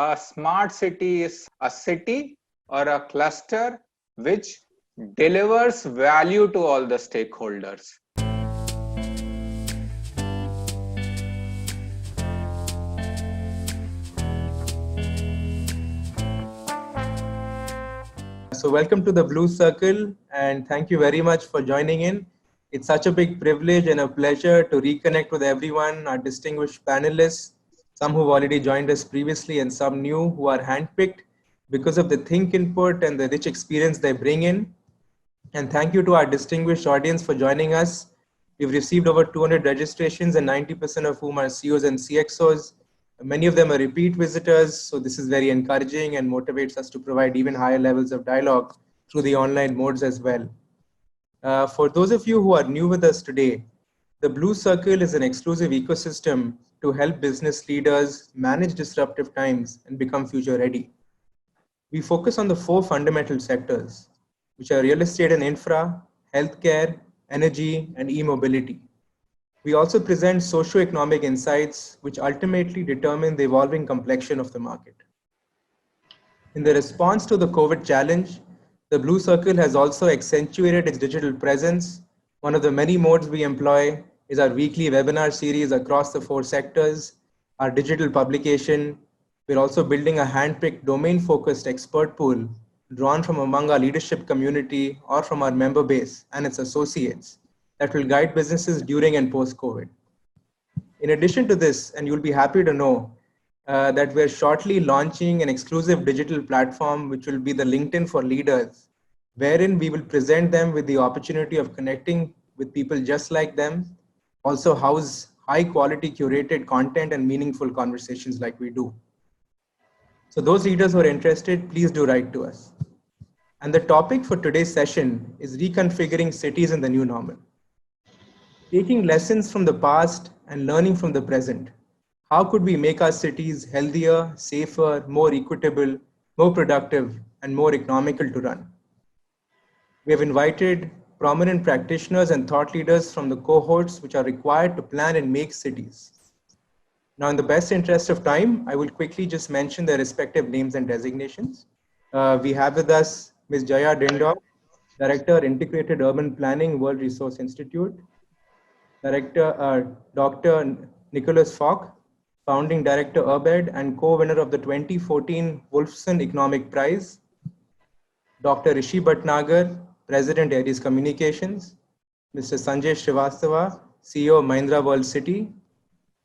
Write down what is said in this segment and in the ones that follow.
a smart city is a city or a cluster which delivers value to all the stakeholders. So welcome to the Blue Circle, and thank you very much for joining in. It's such a big privilege and a pleasure to reconnect with everyone, our distinguished panelists, some who've already joined us previously and some new who are handpicked because of the think input and the rich experience they bring in. And thank you to our distinguished audience for joining us. We've received over 200 registrations and 90% of whom are CEOs and CXOs. Many of them are repeat visitors, so this is very encouraging and motivates us to provide even higher levels of dialogue through the online modes as well. For those of you who are new with us today, the Blue Circle is an exclusive ecosystem to help business leaders manage disruptive times and become future ready. We focus on the 4 fundamental sectors, which are real estate and infra, healthcare, energy, and e-mobility. We also present socio-economic insights which ultimately determine the evolving complexion of the market. In the response to the COVID challenge, the Blue Circle has also accentuated its digital presence. One of the many modes we employ is our weekly webinar series across the 4 sectors, our digital publication. We're also building a hand-picked domain-focused expert pool drawn from among our leadership community or from our member base and its associates that will guide businesses during and post-COVID. In addition to this, and you'll be happy to know that we're shortly launching an exclusive digital platform, which will be the LinkedIn for Leaders, wherein we will present them with the opportunity of connecting with people just like them, also house high quality curated content and meaningful conversations like we do. So those leaders who are interested, please do write to us. And the topic for today's session is reconfiguring cities in the new normal. Taking lessons from the past and learning from the present, how could we make our cities healthier, safer, more equitable, more productive, and more economical to run? We have invited prominent practitioners and thought leaders from the cohorts which are required to plan and make cities. Now, in the best interest of time, I will quickly just mention their respective names and designations. We have with us Ms. Jaya Dindor, Director, Integrated Urban Planning, World Resource Institute. Director, Dr. Nicholas Falk, Founding Director, URBED, and co-winner of the 2014 Wolfson Economic Prize. Dr. Rishi Bhatnagar, President, Aeris Communications. Mr. Sanjay Srivastava, CEO of Mahindra World City.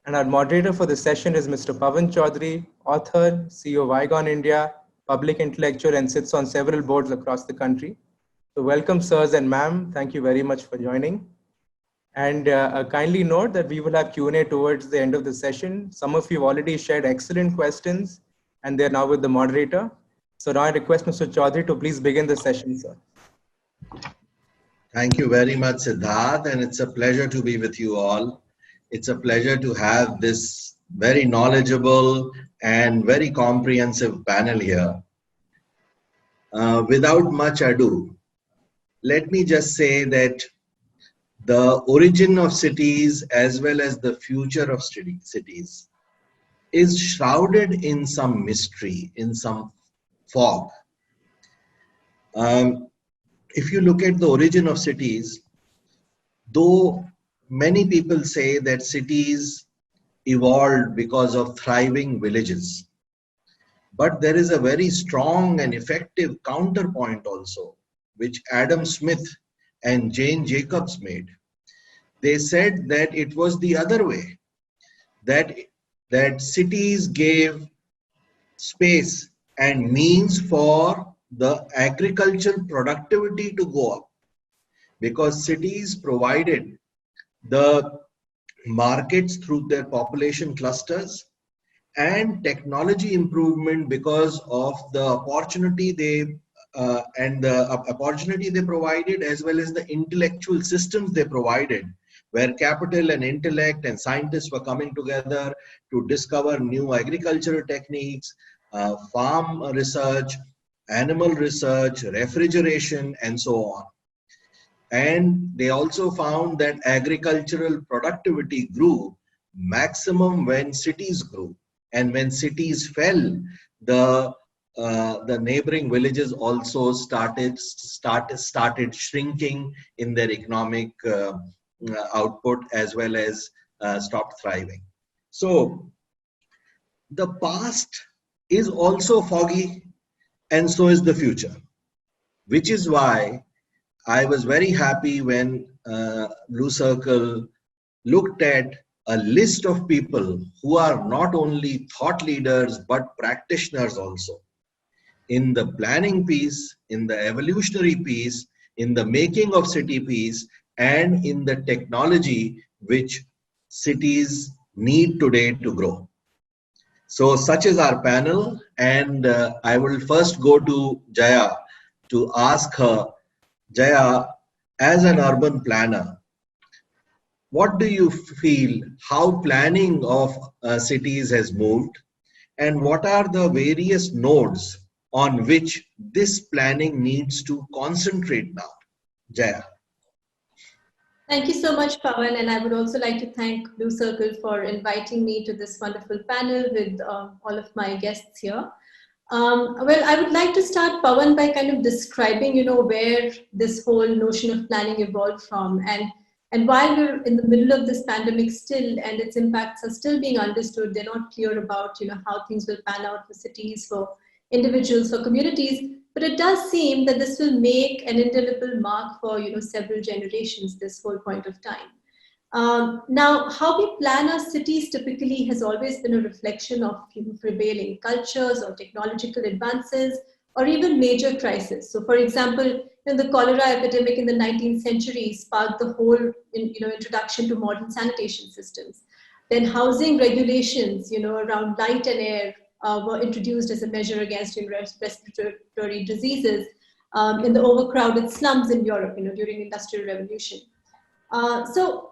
And our moderator for the session is Mr. Pavan Chaudhary, author, CEO of IoT India, public intellectual, and sits on several boards across the country. So welcome, sirs and ma'am. Thank you very much for joining. And kindly note that we will have Q&A towards the end of the session. Some of you have already shared excellent questions, and they're now with the moderator. So now I request Mr. Chaudhary to please begin the session, sir. Thank you very much, Siddharth, and it's a pleasure to be with you all. It's a pleasure to have this very knowledgeable and very comprehensive panel here. Without much ado, let me just say that the origin of cities as well as the future of cities is shrouded in some mystery, in some fog. If you look at the origin of cities, though many people say that cities evolved because of thriving villages, but there is a very strong and effective counterpoint also, which Adam Smith and Jane Jacobs made. They said that it was the other way, that cities gave space and means for the agricultural productivity to go up, because cities provided the markets through their population clusters and technology improvement because of the opportunity they provided, as well as the intellectual systems they provided, where capital and intellect and scientists were coming together to discover new agricultural techniques, farm research, animal research, refrigeration, and so on. And they also found that agricultural productivity grew maximum when cities grew. And when cities fell, the neighboring villages also started shrinking in their economic output, as well as stopped thriving. So the past is also foggy, and so is the future, which is why I was very happy when Blue Circle looked at a list of people who are not only thought leaders but practitioners also in the planning piece, in the evolutionary piece, in the making of city piece, and in the technology which cities need today to grow. So such is our panel, and I will first go to Jaya to ask her, Jaya, as an urban planner, what do you feel how planning of cities has moved, and what are the various nodes on which this planning needs to concentrate now? Jaya. Thank you so much, Pawan, and I would also like to thank Blue Circle for inviting me to this wonderful panel with all of my guests here. Well, I would like to start, Pawan, by kind of describing, where this whole notion of planning evolved from. And while we're in the middle of this pandemic still, and its impacts are still being understood, they're not clear about, how things will pan out for cities, for individuals, for communities. But it does seem that this will make an indelible mark for, several generations, this whole point of time. Now, how we plan our cities typically has always been a reflection of prevailing cultures or technological advances or even major crises. So, for example, the cholera epidemic in the 19th century sparked the whole introduction to modern sanitation systems. Then housing regulations around light and air were introduced as a measure against respiratory diseases in the overcrowded slums in Europe during the Industrial Revolution. So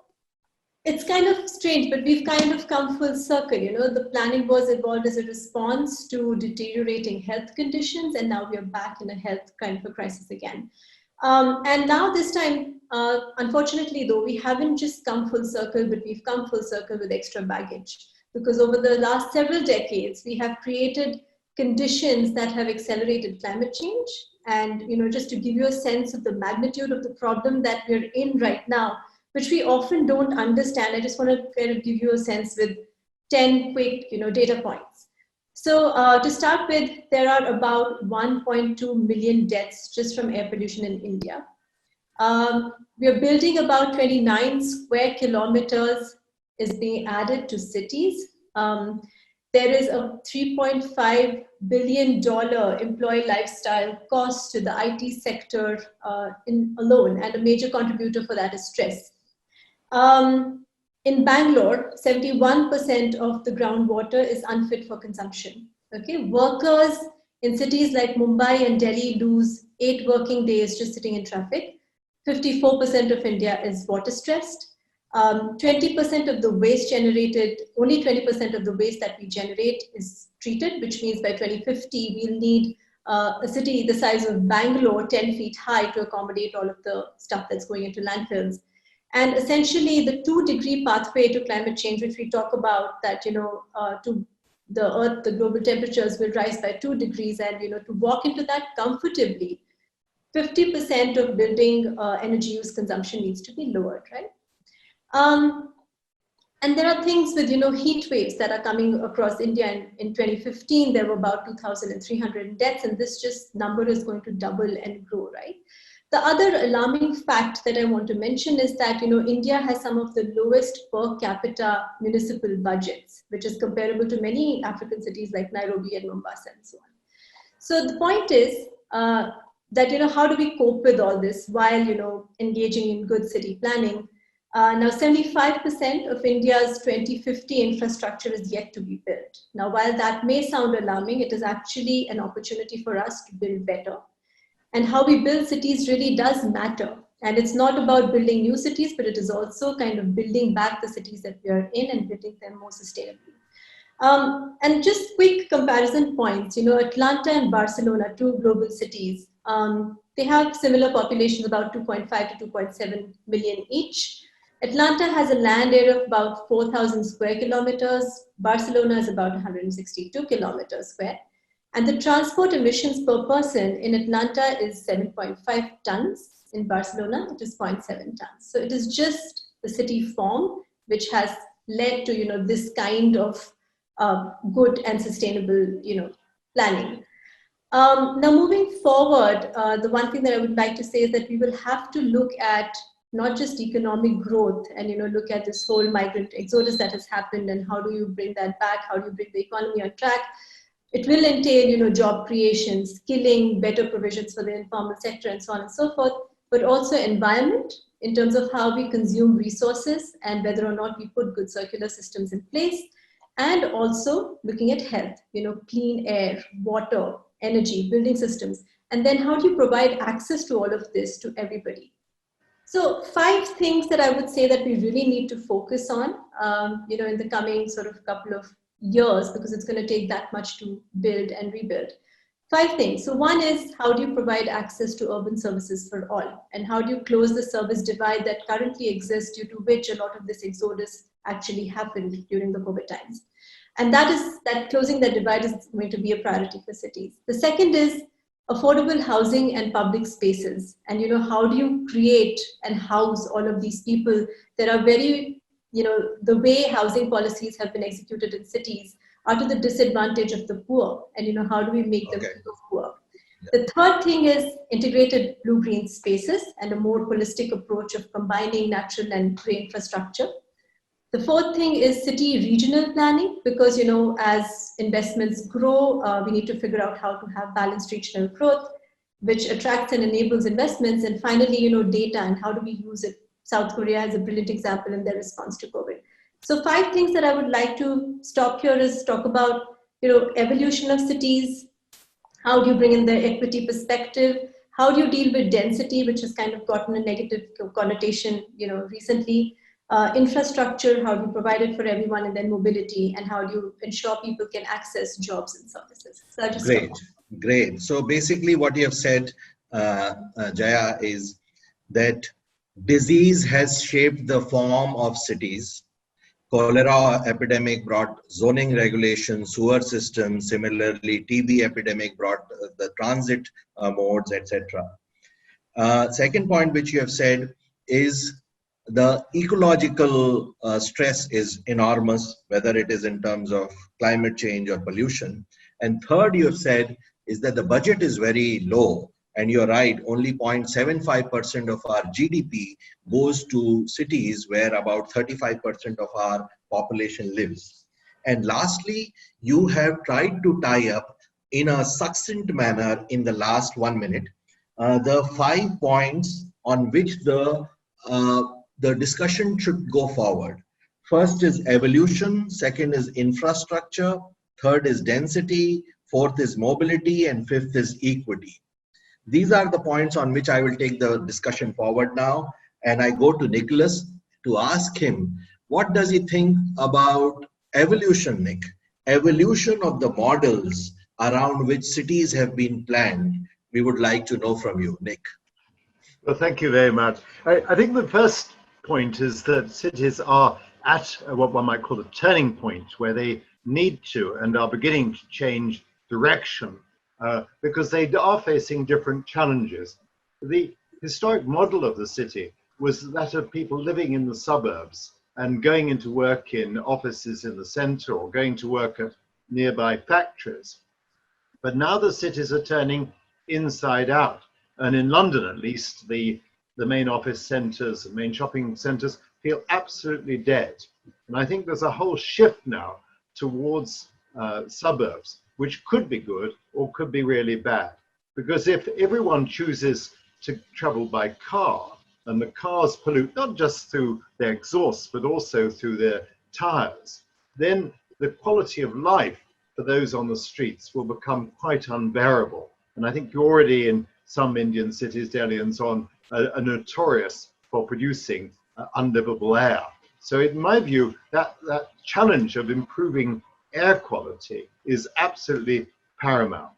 it's kind of strange, but we've kind of come full circle. The planning was evolved as a response to deteriorating health conditions, and now we are back in a health kind of a crisis again. And now this time, unfortunately, though, we haven't just come full circle, but we've come full circle with extra baggage. Because over the last several decades, we have created conditions that have accelerated climate change. And just to give you a sense of the magnitude of the problem that we're in right now, which we often don't understand, I just want to kind of give you a sense with 10 quick data points. So to start with, there are about 1.2 million deaths just from air pollution in India. We are building about 29 square kilometers is being added to cities. There is a $3.5 billion employee lifestyle cost to the IT sector alone, and a major contributor for that is stress. In Bangalore, 71% of the groundwater is unfit for consumption. Okay, workers in cities like Mumbai and Delhi lose 8 working days just sitting in traffic. 54% of India is water stressed. 20% of the waste generated, only 20% of the waste that we generate is treated, which means by 2050, we'll need a city the size of Bangalore, 10 feet high, to accommodate all of the stuff that's going into landfills. And essentially, the 2-degree pathway to climate change, which we talk about, that to the Earth, the global temperatures will rise by 2 degrees, and to walk into that comfortably, 50% of building energy use consumption needs to be lowered, right? And there are things with heat waves that are coming across India. In 2015, there were about 2,300 deaths, and this just number is going to double and grow, right? The other alarming fact that I want to mention is that India has some of the lowest per capita municipal budgets, which is comparable to many African cities like Nairobi and Mombasa and so on. So the point is that how do we cope with all this while engaging in good city planning? Now 75% of India's 2050 infrastructure is yet to be built. Now, while that may sound alarming, it is actually an opportunity for us to build better. And how we build cities really does matter. And it's not about building new cities, but it is also kind of building back the cities that we are in and building them more sustainably. And just quick comparison points, Atlanta and Barcelona, 2 global cities, they have similar populations, about 2.5 to 2.7 million each. Atlanta has a land area of about 4,000 square kilometers. Barcelona is about 162 kilometers square. And the transport emissions per person in Atlanta is 7.5 tons. In Barcelona, it is 0.7 tons. So it is just the city form which has led to, this kind of good and sustainable, planning. Now, moving forward, the one thing that I would like to say is that we will have to look at not just economic growth and look at this whole migrant exodus that has happened and how do you bring that back, how do you bring the economy on track. It will entail job creation, skilling, better provisions for the informal sector and so on and so forth, but also environment in terms of how we consume resources and whether or not we put good circular systems in place, and also looking at health, clean air, water, energy, building systems, and then how do you provide access to all of this to everybody. So 5 things that I would say that we really need to focus on, in the coming sort of couple of years, because it's going to take that much to build and rebuild. 5 things. So one is, how do you provide access to urban services for all? And how do you close the service divide that currently exists, due to which a lot of this exodus actually happened during the COVID times? And that closing that divide is going to be a priority for cities. The second is affordable housing and public spaces. And how do you create and house all of these people that are very, the way housing policies have been executed in cities are to the disadvantage of the poor. And how do we make them poor? The third thing is integrated blue-green spaces and a more holistic approach of combining natural and grey infrastructure. The fourth thing is city regional planning, because, as investments grow, we need to figure out how to have balanced regional growth, which attracts and enables investments. And finally, data and how do we use it. South Korea has a brilliant example in their response to COVID. So 5 things that I would like to stop here is talk about, evolution of cities. How do you bring in the equity perspective? How do you deal with density, which has kind of gotten a negative connotation, recently? Infrastructure, how do you provide it for everyone, and then mobility, and how do you ensure people can access jobs and services. So I'll just Great. So basically what you have said, Jaya, is that disease has shaped the form of cities. Cholera epidemic brought zoning regulations, sewer systems. Similarly, TB epidemic brought the transit modes, etc. Second point which you have said is the ecological stress is enormous, whether it is in terms of climate change or pollution. And third, you have said is that the budget is very low. And you're right, only 0.75% of our GDP goes to cities where about 35% of our population lives. And lastly, you have tried to tie up in a succinct manner in the last 1 minute the 5 points on which the discussion should go forward. First is evolution, second is infrastructure, third is density, fourth is mobility, and fifth is equity. These are the points on which I will take the discussion forward now. And I go to Nicholas to ask him, what does he think about evolution, Nick? Evolution of the models around which cities have been planned. We would like to know from you, Nick. Well, thank you very much. I think the first point is that cities are at what one might call a turning point, where they need to and are beginning to change direction because they are facing different challenges. The historic model of the city was that of people living in the suburbs and going into work in offices in the center or going to work at nearby factories. But now the cities are turning inside out. And in London, at least, the main office centers, the main shopping centers feel absolutely dead. And I think there's a whole shift now towards suburbs, which could be good or could be really bad. Because if everyone chooses to travel by car, and the cars pollute not just through their exhausts, but also through their tires, then the quality of life for those on the streets will become quite unbearable. And I think you're already in some Indian cities, Delhi and so on, are notorious for producing unlivable air. So in my view, that challenge of improving air quality is absolutely paramount.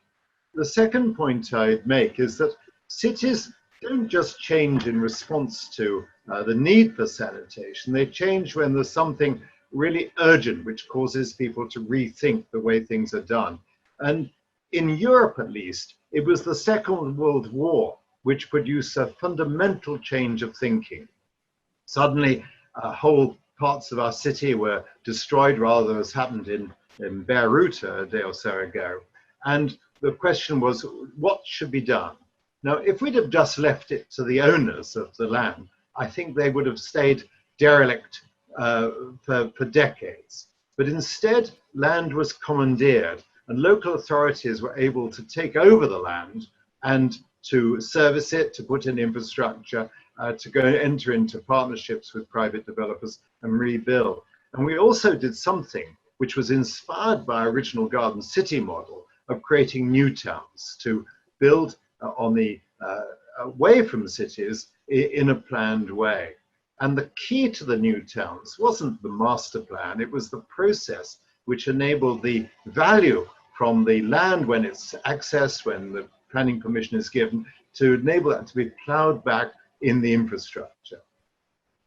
The second point I'd make is that cities don't just change in response to the need for sanitation. They change when there's something really urgent which causes people to rethink the way things are done. And in Europe, at least, it was the Second World War which produced a fundamental change of thinking. Suddenly, whole parts of our city were destroyed, rather as happened in Beirut a day or so ago. And the question was, what should be done? Now, if we'd have just left it to the owners of the land, I think they would have stayed derelict for decades. But instead, land was commandeered, and local authorities were able to take over the land and to service it, to put in infrastructure, to go and enter into partnerships with private developers and rebuild. And we also did something which was inspired by our original Garden City model of creating new towns, to build on the away from cities in a planned way. And the key to the new towns wasn't the master plan, it was the process which enabled the value from the land when it's accessed, when the planning permission is given, to enable that to be plowed back in the infrastructure.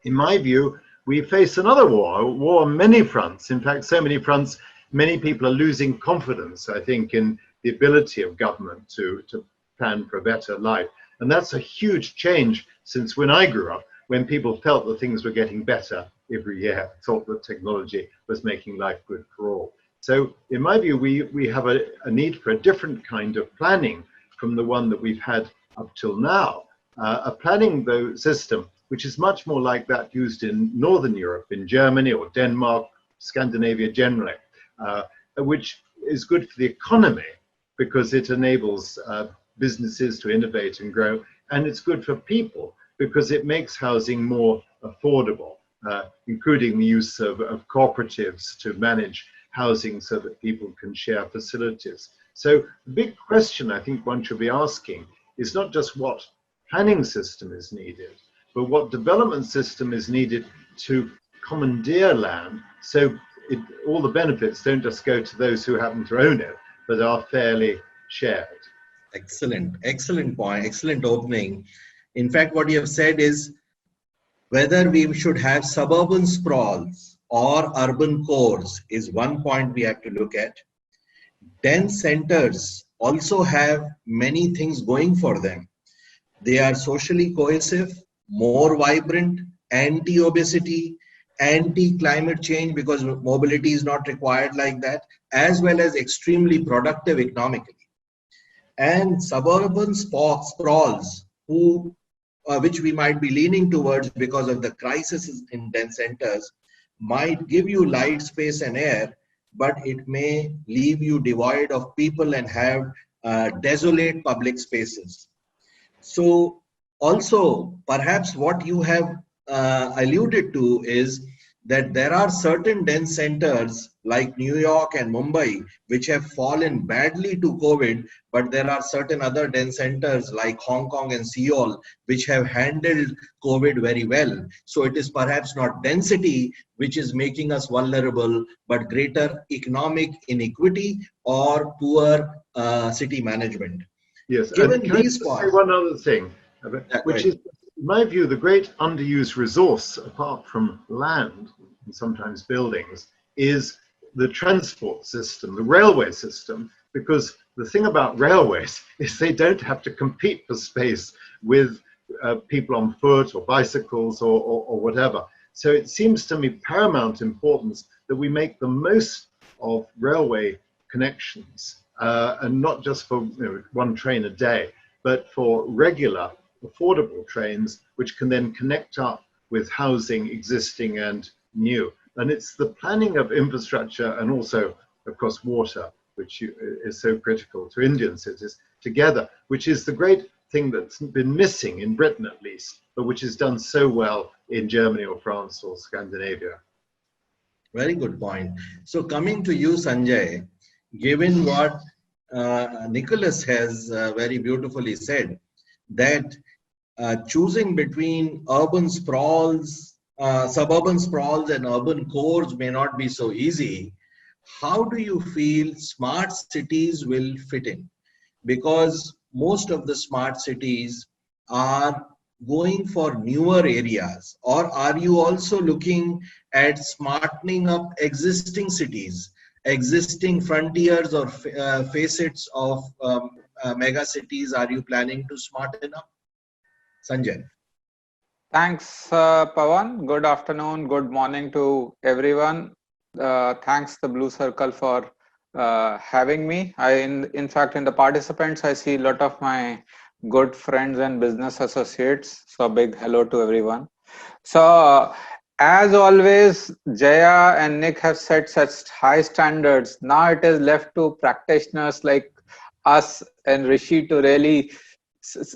In my view, we face another war, a war on many fronts. In fact, so many fronts, many people are losing confidence, I think, in the ability of government to plan for a better life. And that's a huge change since when I grew up, when people felt that things were getting better every year, thought that technology was making life good for all. So in my view, we have a need for a different kind of planning from the one that we've had up till now. A planning though system which is much more like that used in Northern Europe, in Germany or Denmark, Scandinavia generally, which is good for the economy because it enables businesses to innovate and grow, and it's good for people because it makes housing more affordable, including the use of cooperatives to manage housing so that people can share facilities. So the big question I think one should be asking is not just what planning system is needed, but what development system is needed to commandeer land so all the benefits don't just go to those who happen to own it, but are fairly shared. Excellent, excellent point, excellent opening. In fact, what you have said is whether we should have suburban sprawls or urban cores is one point we have to look at. Dense centers also have many things going for them. They are socially cohesive, more vibrant, anti-obesity, anti-climate change because mobility is not required like that, as well as extremely productive economically. And suburban sprawls, which we might be leaning towards because of the crisis in dense centers, might give you light, space and air, but it may leave you devoid of people and have desolate public spaces. So also, perhaps what you have alluded to is that there are certain dense centers like New York and Mumbai, which have fallen badly to COVID, but there are certain other dense centers like Hong Kong and Seoul, which have handled COVID very well. So it is perhaps not density which is making us vulnerable, but greater economic inequity or poor city management. Yes, Given and can these I say one other thing, which is, in my view, the great underused resource, apart from land and sometimes buildings, is the transport system, the railway system, because the thing about railways is they don't have to compete for space with people on foot or bicycles or whatever. So it seems to me paramount importance that we make the most of railway connections, and not just for one train a day, but for regular, affordable trains, which can then connect up with housing existing and new. And it's the planning of infrastructure and also, of course, water, which is so critical to Indian cities together, which is the great thing that's been missing in Britain at least, but which is done so well in Germany or France or Scandinavia. Very good point. So coming to you, Sanjay, given what Nicholas has very beautifully said, that choosing between urban sprawls, suburban sprawls and urban cores may not be so easy. How do you feel smart cities will fit in? Because most of the smart cities are going for newer areas, or are you also looking at smartening up existing cities, existing frontiers or facets of mega cities? Are you planning to smarten up? Sanjay. Thanks, Pawan. Good afternoon, good morning to everyone. Thanks, the Blue Circle, for having me. In fact, in the participants, I see a lot of my good friends and business associates. So, big hello to everyone. So, as always, Jaya and Nick have set such high standards. Now it is left to practitioners like us and Rishi to really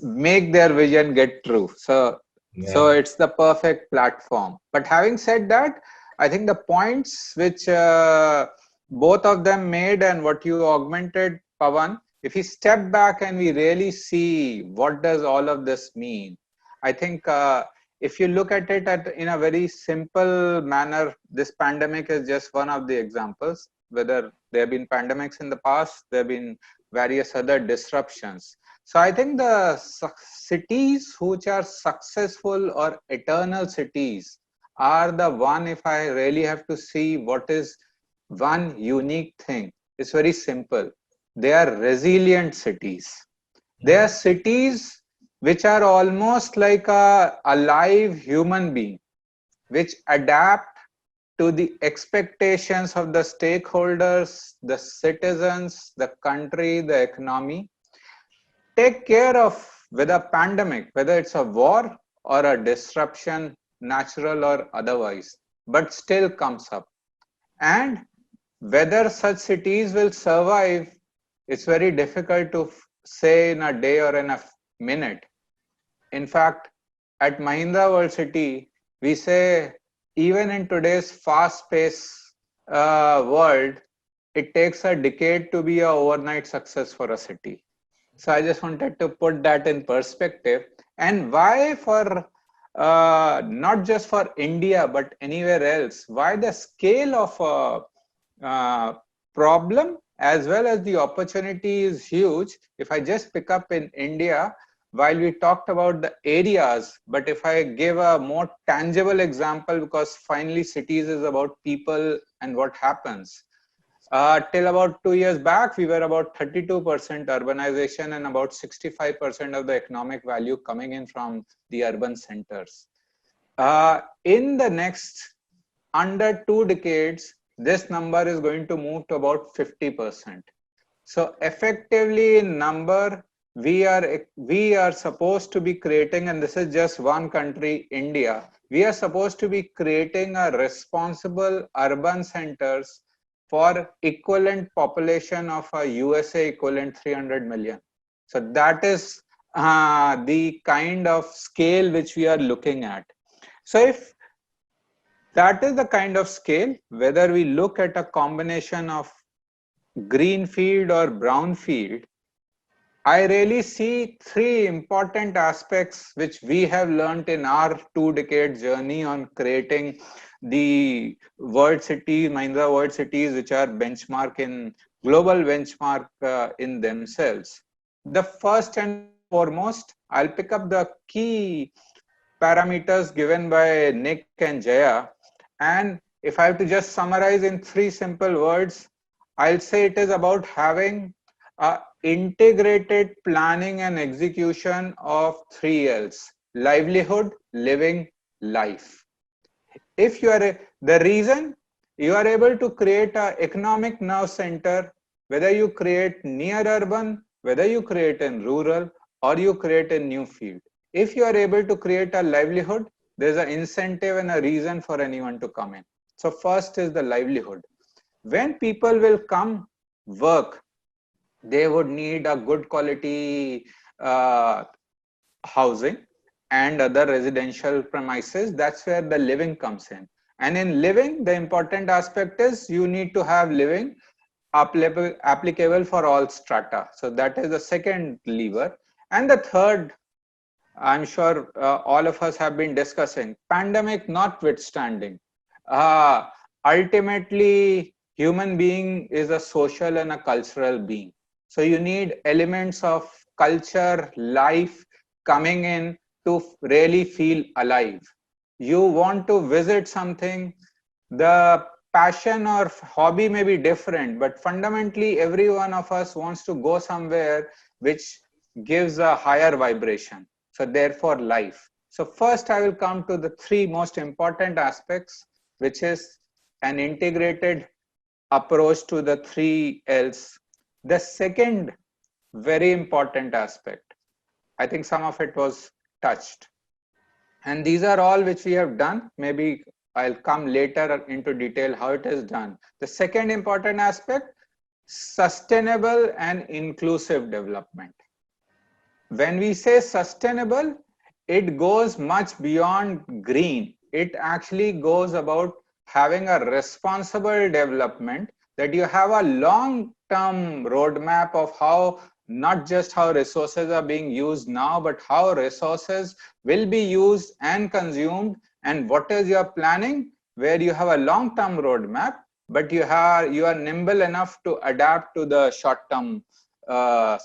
make their vision get true. So Yeah. it's the perfect platform. But having said that, I think the points which both of them made and what you augmented, Pavan, if we step back and we really see what does all of this mean, I think if you look at it in a very simple manner, this pandemic is just one of the examples. Whether there have been pandemics in the past, there have been various other disruptions. So I think the cities which are successful or eternal cities are the one, if I really have to see what is one unique thing, it's very simple. They are resilient cities. They are cities which are almost like a live human being, which adapt to the expectations of the stakeholders, the citizens, the country, the economy. Take care of with a pandemic, whether it's a war or a disruption, natural or otherwise, but still comes up. And whether such cities will survive, it's very difficult to say in a day or in a minute. In fact, at Mahindra World City, we say even in today's fast-paced world, it takes a decade to be an overnight success for a city. So I just wanted to put that in perspective. And why for not just for India, but anywhere else, why the scale of problem as well as the opportunity is huge. If I just pick up in India, while we talked about the areas, but if I give a more tangible example, because finally cities is about people and what happens. Till about 2 years back, we were about 32% urbanization and about 65% of the economic value coming in from the urban centers. In the next under 2 decades, this number is going to move to about 50%. So effectively in number, we are supposed to be creating, and this is just one country, India, we are supposed to be creating a responsible urban centers for equivalent population of a USA equivalent 300 million. So that is the kind of scale which we are looking at. So if that is the kind of scale, whether we look at a combination of green field or brown field, I really see three important aspects which we have learned in our 2 decade journey on creating the world cities, Mahindra world cities, which are benchmark in global benchmark in themselves. The first and foremost, I'll pick up the key parameters given by Nick and Jaya. And if I have to just summarize in three simple words, I'll say it is about having integrated planning and execution of 3 L's: livelihood, living, life. If you are the reason you are able to create an economic nerve center, whether you create near urban, whether you create in rural, or you create a new field. If you are able to create a livelihood, there's an incentive and a reason for anyone to come in. So first is the livelihood. When people will come work, they would need a good quality housing and other residential premises. That's where the living comes in. And in living, the important aspect is you need to have living applicable for all strata. So that is the second lever. And the third, I'm sure all of us have been discussing, pandemic notwithstanding. Ultimately, human being is a social and a cultural being. So you need elements of culture, life, coming in to really feel alive. You want to visit something, the passion or hobby may be different, but fundamentally every one of us wants to go somewhere which gives a higher vibration. So therefore life. So first I will come to the three most important aspects, which is an integrated approach to the three L's. The second very important aspect, I think some of it was touched, and these are all which we have done. Maybe I'll come later into detail how it is done. The second important aspect, sustainable and inclusive development. When we say sustainable, it goes much beyond green. It actually goes about having a responsible development, that you have a long-term roadmap of how, not just how resources are being used now, but how resources will be used and consumed, and what is your planning, where you have a long-term roadmap, but you are nimble enough to adapt to the short-term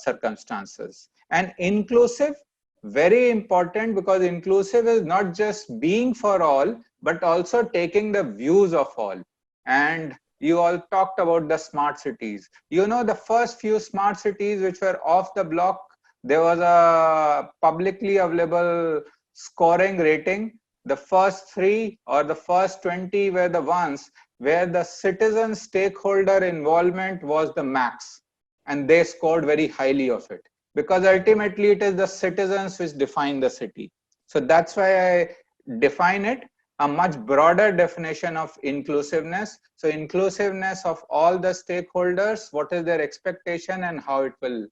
circumstances. And inclusive, very important, because inclusive is not just being for all, but also taking the views of all. And you all talked about the smart cities. You know, the first few smart cities which were off the block, there was a publicly available scoring rating. The first 3 or the first 20 were the ones where the citizen stakeholder involvement was the max, and they scored very highly of it, because ultimately it is the citizens which define the city. So that's why I define it a much broader definition of inclusiveness. So inclusiveness of all the stakeholders, what is their expectation and how it will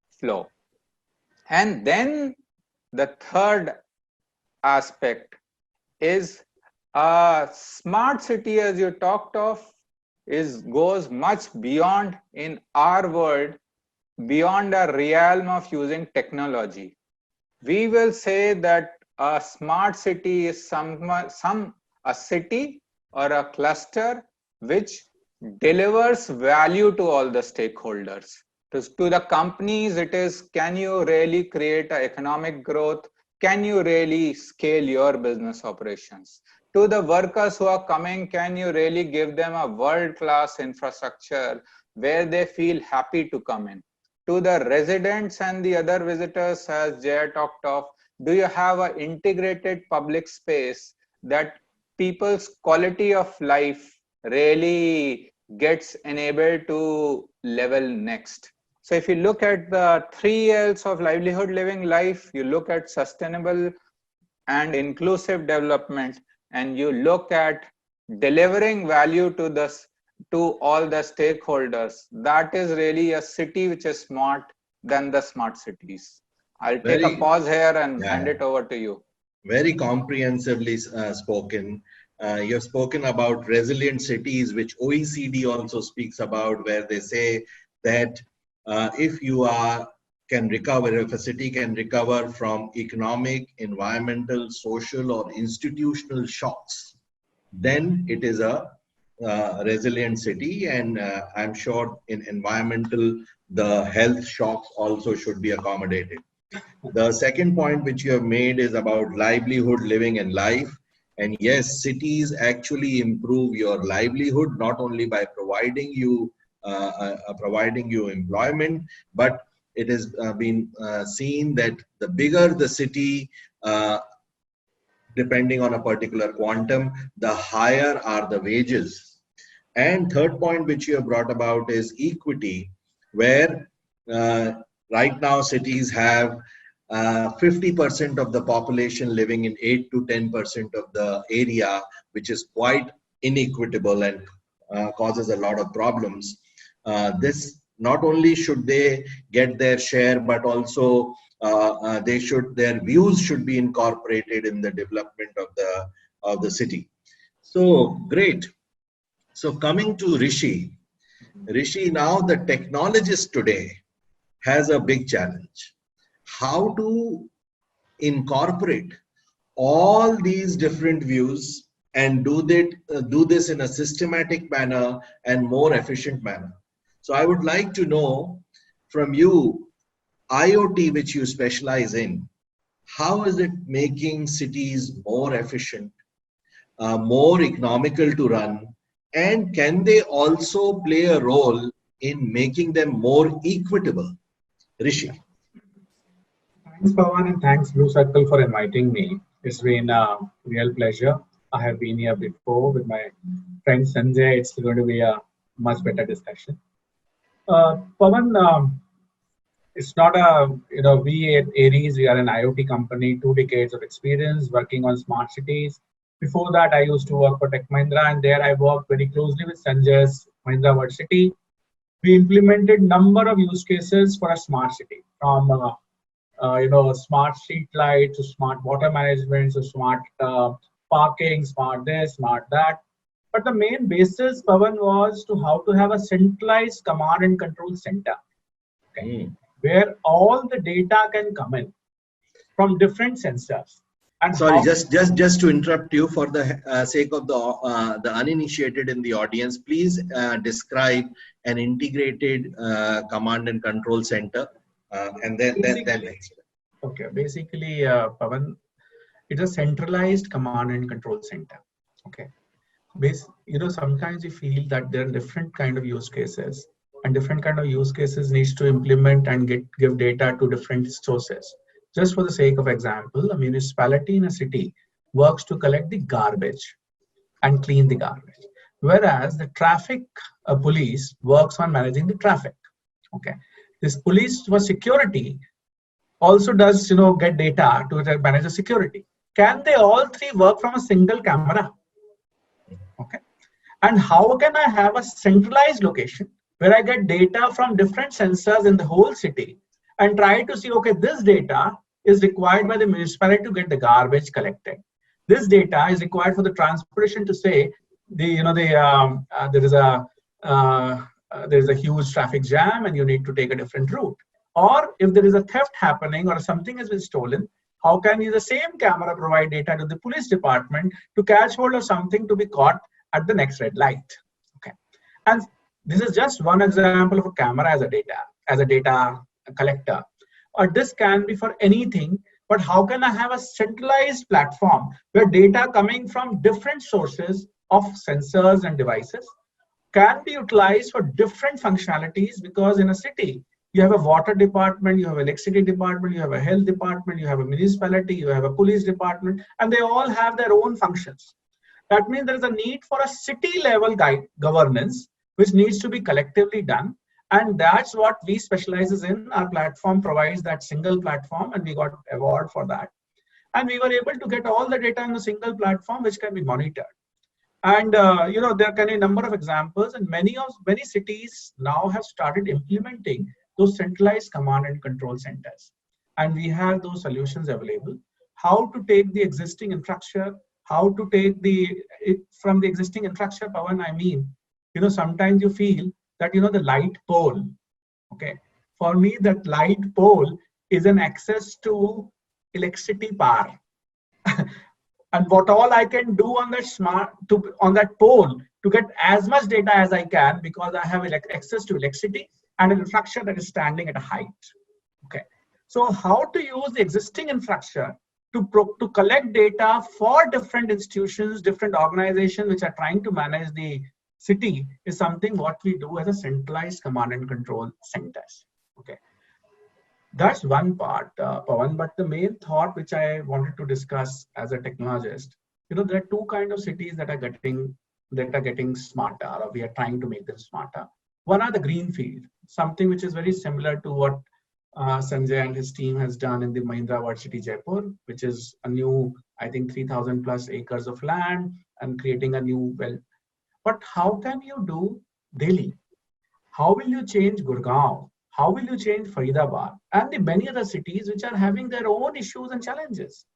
flow. And then the third aspect is a smart city, as you talked of, goes much beyond, in our world, beyond a realm of using technology. We will say that a smart city is a city or a cluster which delivers value to all the stakeholders. To the companies, it is, can you really create an economic growth? Can you really scale your business operations? To the workers who are coming, can you really give them a world-class infrastructure where they feel happy to come in? To the residents and the other visitors, as Jay talked of, do you have an integrated public space that people's quality of life really gets enabled to level next? So if you look at the 3 L's of livelihood, living life, you look at sustainable and inclusive development, and you look at delivering value to all the stakeholders, that is really a city which is smart than the smart cities. I'll take a pause here and hand it over to you. Very comprehensively spoken. You have spoken about resilient cities, which OECD also speaks about, where they say that if a city can recover from economic, environmental, social, or institutional shocks, then it is a resilient city. And I'm sure in environmental, the health shocks also should be accommodated. The second point which you have made is about livelihood, living, and life. And yes, cities actually improve your livelihood, not only by providing you employment, but it has been seen that the bigger the city, depending on a particular quantum, the higher are the wages. And third point which you have brought about is equity, where right now cities have 50% of the population living in 8 to 10% of the area, which is quite inequitable and causes a lot of problems. This, not only should they get their share, but also their views should be incorporated in the development of the city. So great. So coming to Rishi, now the technologist today has a big challenge. How to incorporate all these different views and do this in a systematic manner and more efficient manner. So I would like to know from you, IoT, which you specialize in, how is it making cities more efficient, more economical to run, and can they also play a role in making them more equitable? Rishi. Thanks, Pawan, and thanks, Blue Circle, for inviting me. It's been a real pleasure. I have been here before with my friend Sanjay. It's going to be a much better discussion. Pawan, it's not a, we at Aeris, we are an IoT company, 2 decades of experience working on smart cities. Before that, I used to work for Tech Mahindra, and there I worked very closely with Sanjay's Mahindra World City. We implemented number of use cases for a smart city, from smart street lights to smart water management, to smart parking, smart this, smart that. But the main basis, Pawan, was to how to have a centralized command and control center, okay, where all the data can come in from different sensors. And sorry, just to interrupt you, for the sake of the uninitiated in the audience, please describe an integrated command and control center, and then okay, basically, Pawan, it's a centralized command and control center. Okay, sometimes you feel that there are different kind of use cases, and different kind of use cases needs to implement and give data to different sources. Just for the sake of example, a municipality in a city works to collect the garbage and clean the garbage, whereas the traffic police works on managing the traffic. Okay, this police for security also does get data to manage the security. Can they all three work from a single camera? Okay, and how can I have a centralized location where I get data from different sensors in the whole city and try to see, okay, this data is required by the municipality to get the garbage collected. This data is required for the transportation to say there is a huge traffic jam and you need to take a different route. Or if there is a theft happening or something has been stolen, how can the same camera provide data to the police department to catch hold of something to be caught at the next red light? Okay, and this is just one example of a camera as a data collector. Or this can be for anything, but how can I have a centralized platform where data coming from different sources of sensors and devices can be utilized for different functionalities? Because in a city, you have a water department, you have an electricity department, you have a health department, you have a municipality, you have a police department, and they all have their own functions. That means there is a need for a city level governance, which needs to be collectively done. And that's what we specializes in. Our platform provides that single platform, and we got award for that. And we were able to get all the data in a single platform, which can be monitored. And there can be a number of examples, and many cities now have started implementing those centralized command and control centers. And we have those solutions available. How to take the existing infrastructure, how to take from the existing infrastructure, Pawan, I mean, sometimes you feel that, the light pole, okay, for me, that light pole is an access to electricity power. And what all I can do on that pole to get as much data as I can, because I have access to electricity and an infrastructure that is standing at a height. Okay, so how to use the existing infrastructure to collect data for different institutions, different organizations which are trying to manage the city is something what we do as a centralized command and control centers. Okay, that's one part, Pawan. But the main thought which I wanted to discuss as a technologist, there are two kinds of cities that are getting smarter, or we are trying to make them smarter. One are the greenfield, something which is very similar to what Sanjay and his team has done in the Mahindra World City Jaipur, which is a new, I think, 3,000 plus acres of land and creating a new well. But how can you do Delhi? How will you change Gurgaon? How will you change Faridabad and the many other cities which are having their own issues and challenges?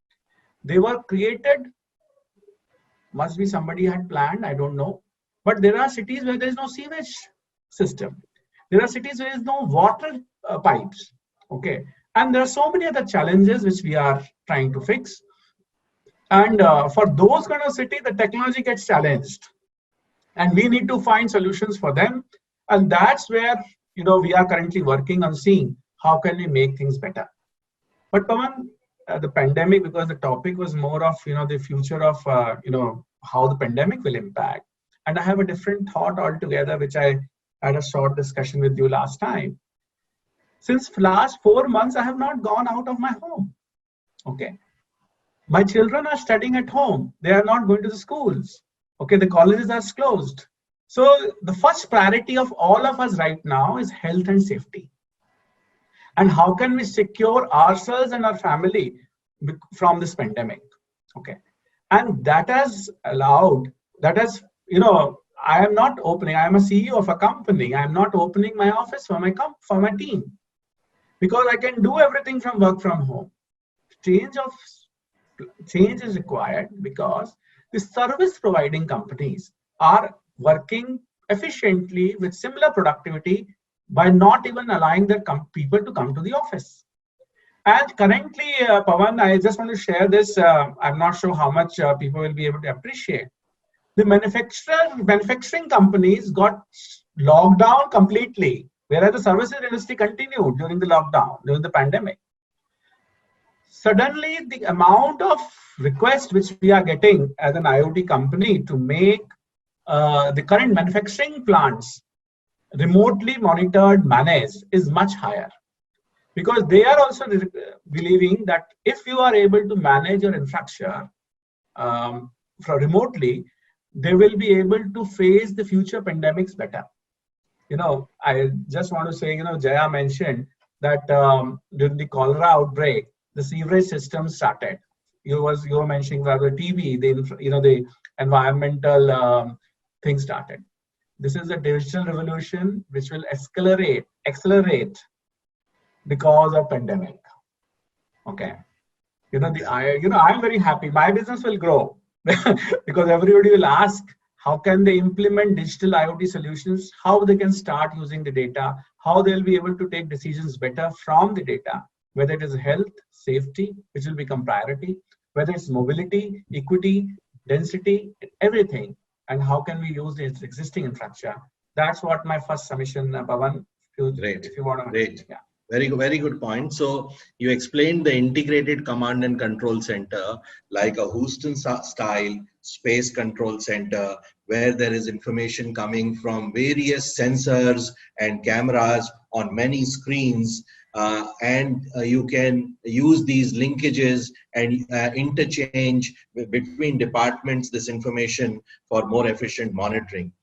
They were created, must be somebody had planned, I don't know. But there are cities where there is no sewage system. There are cities where there is no water pipes. Okay, and there are so many other challenges which we are trying to fix. And for those kind of cities, the technology gets challenged, and we need to find solutions for them. And that's where we are currently working on seeing how can we make things better. But Pawan, the pandemic, because the topic was more of, the future of, how the pandemic will impact. And I have a different thought altogether, which I had a short discussion with you last time. Since last 4 months, I have not gone out of my home. Okay. My children are studying at home. They are not going to the schools. Okay. The colleges are closed. So the first priority of all of us right now is health and safety. And how can we secure ourselves and our family from this pandemic? Okay. And that has allowed, I am not opening, I am a CEO of a company. I am not opening my office for my team, because I can do everything from work from home. Change is required because the service providing companies are working efficiently with similar productivity by not even allowing their people to come to the office. And currently, Pawan, I just want to share this. I'm not sure how much people will be able to appreciate. The manufacturing companies got locked down completely, whereas the services industry continued during the lockdown, during the pandemic. Suddenly, the amount of requests which we are getting as an IoT company to make the current manufacturing plants remotely monitored, managed is much higher. Because they are also believing that if you are able to manage your infrastructure from remotely, they will be able to face the future pandemics better. I just want to say, Jaya mentioned that during the cholera outbreak, the sewerage system started. You were mentioning about the TB, the environmental thing started. This is a digital revolution which will accelerate because of pandemic. Okay. I'm very happy. My business will grow because everybody will ask how can they implement digital IoT solutions, how they can start using the data, how they'll be able to take decisions better from the data, whether it is health, safety, which will become priority, whether it's mobility, equity, density, everything, and how can we use the existing infrastructure. That's what my first submission, Pawan. Great. If you want to. Great. Yeah. Very good point. So you explained the integrated command and control center like a Houston style space control center, where there is information coming from various sensors and cameras on many screens, and you can use these linkages and interchange between departments this information for more efficient monitoring.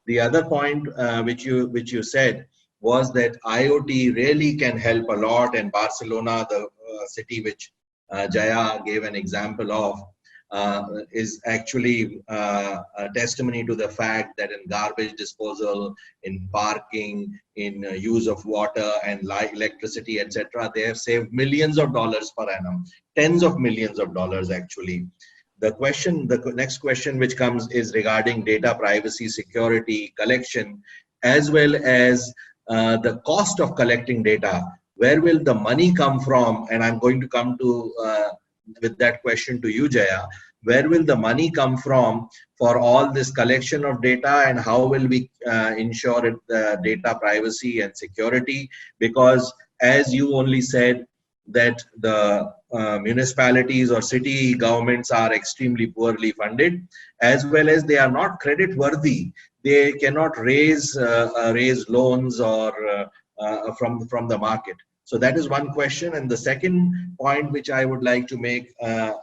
The other point which you said was that IoT really can help a lot, and Barcelona, the city which Jaya gave an example of, is actually a testimony to the fact that in garbage disposal, in parking, in use of water and electricity, etc., they have saved millions of dollars per annum, tens of millions of dollars actually. The next question which comes is regarding data privacy, security, collection, as well as the cost of collecting data. Where will the money come from? And I'm going to come to with that question to you, Jaya. Where will the money come from for all this collection of data, and how will we ensure data privacy and security? Because as you only said, that the municipalities or city governments are extremely poorly funded, as well as they are not credit worthy. They cannot raise loans or from the market. So that is one question. And the second point which I would like to make to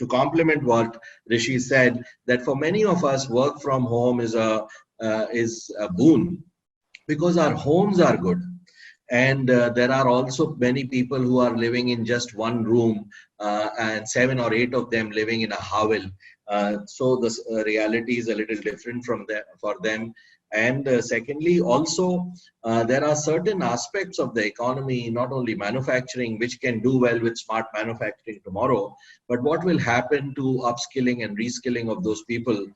complement what Rishi said, that for many of us, work from home is a boon, because our homes are good. And there are also many people who are living in just one room, and 7 or 8 of them living in a hovel. So the reality is a little different for them. And secondly, also, there are certain aspects of the economy, not only manufacturing, which can do well with smart manufacturing tomorrow, but what will happen to upskilling and reskilling of those people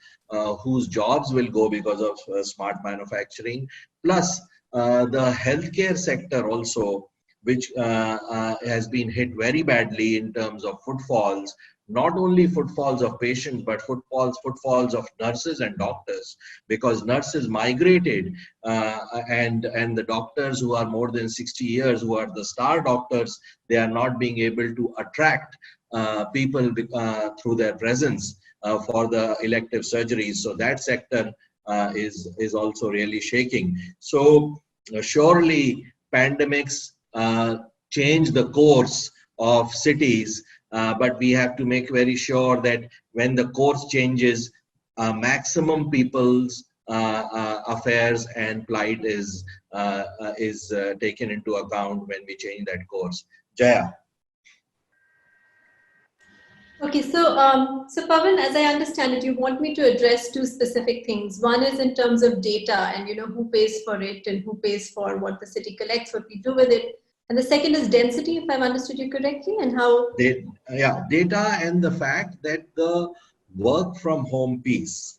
whose jobs will go because of smart manufacturing, plus the healthcare sector also, which has been hit very badly in terms of footfalls, not only footfalls of patients, but footfalls of nurses and doctors, because nurses migrated, and the doctors who are more than 60 years, who are the star doctors, they are not being able to attract people through their presence for the elective surgeries. So that sector is also really shaking. So surely pandemics change the course of cities, but we have to make very sure that when the course changes, maximum people's affairs and plight is taken into account when we change that course. Jaya. Okay, so so Pawan, as I understand it, you want me to address two specific things. One is in terms of data and who pays for it and who pays for what the city collects, what we do with it. And the second is density, if I've understood you correctly, and how. Data and the fact that the work from home piece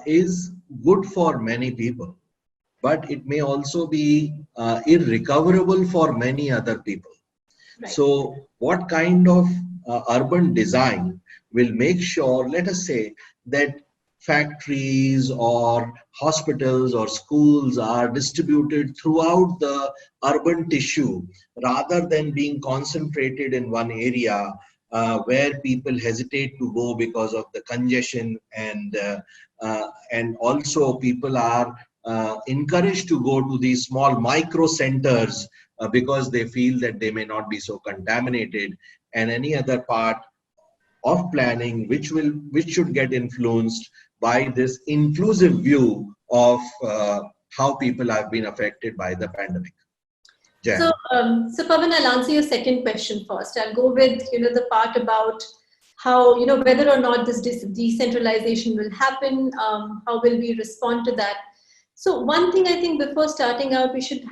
is good for many people, but it may also be irrecoverable for many other people. Right. So what kind of urban design will make sure, let us say, that factories or hospitals or schools are distributed throughout the urban tissue rather than being concentrated in one area where people hesitate to go because of the congestion, and also people are encouraged to go to these small micro centers because they feel that they may not be so contaminated, and any other part of planning which should get influenced by this inclusive view of how people have been affected by the pandemic. Jan. So Pawan, I'll answer your second question first. I'll go with the part about how whether or not this decentralization will happen. How will we respond to that? So one thing I think before starting out we should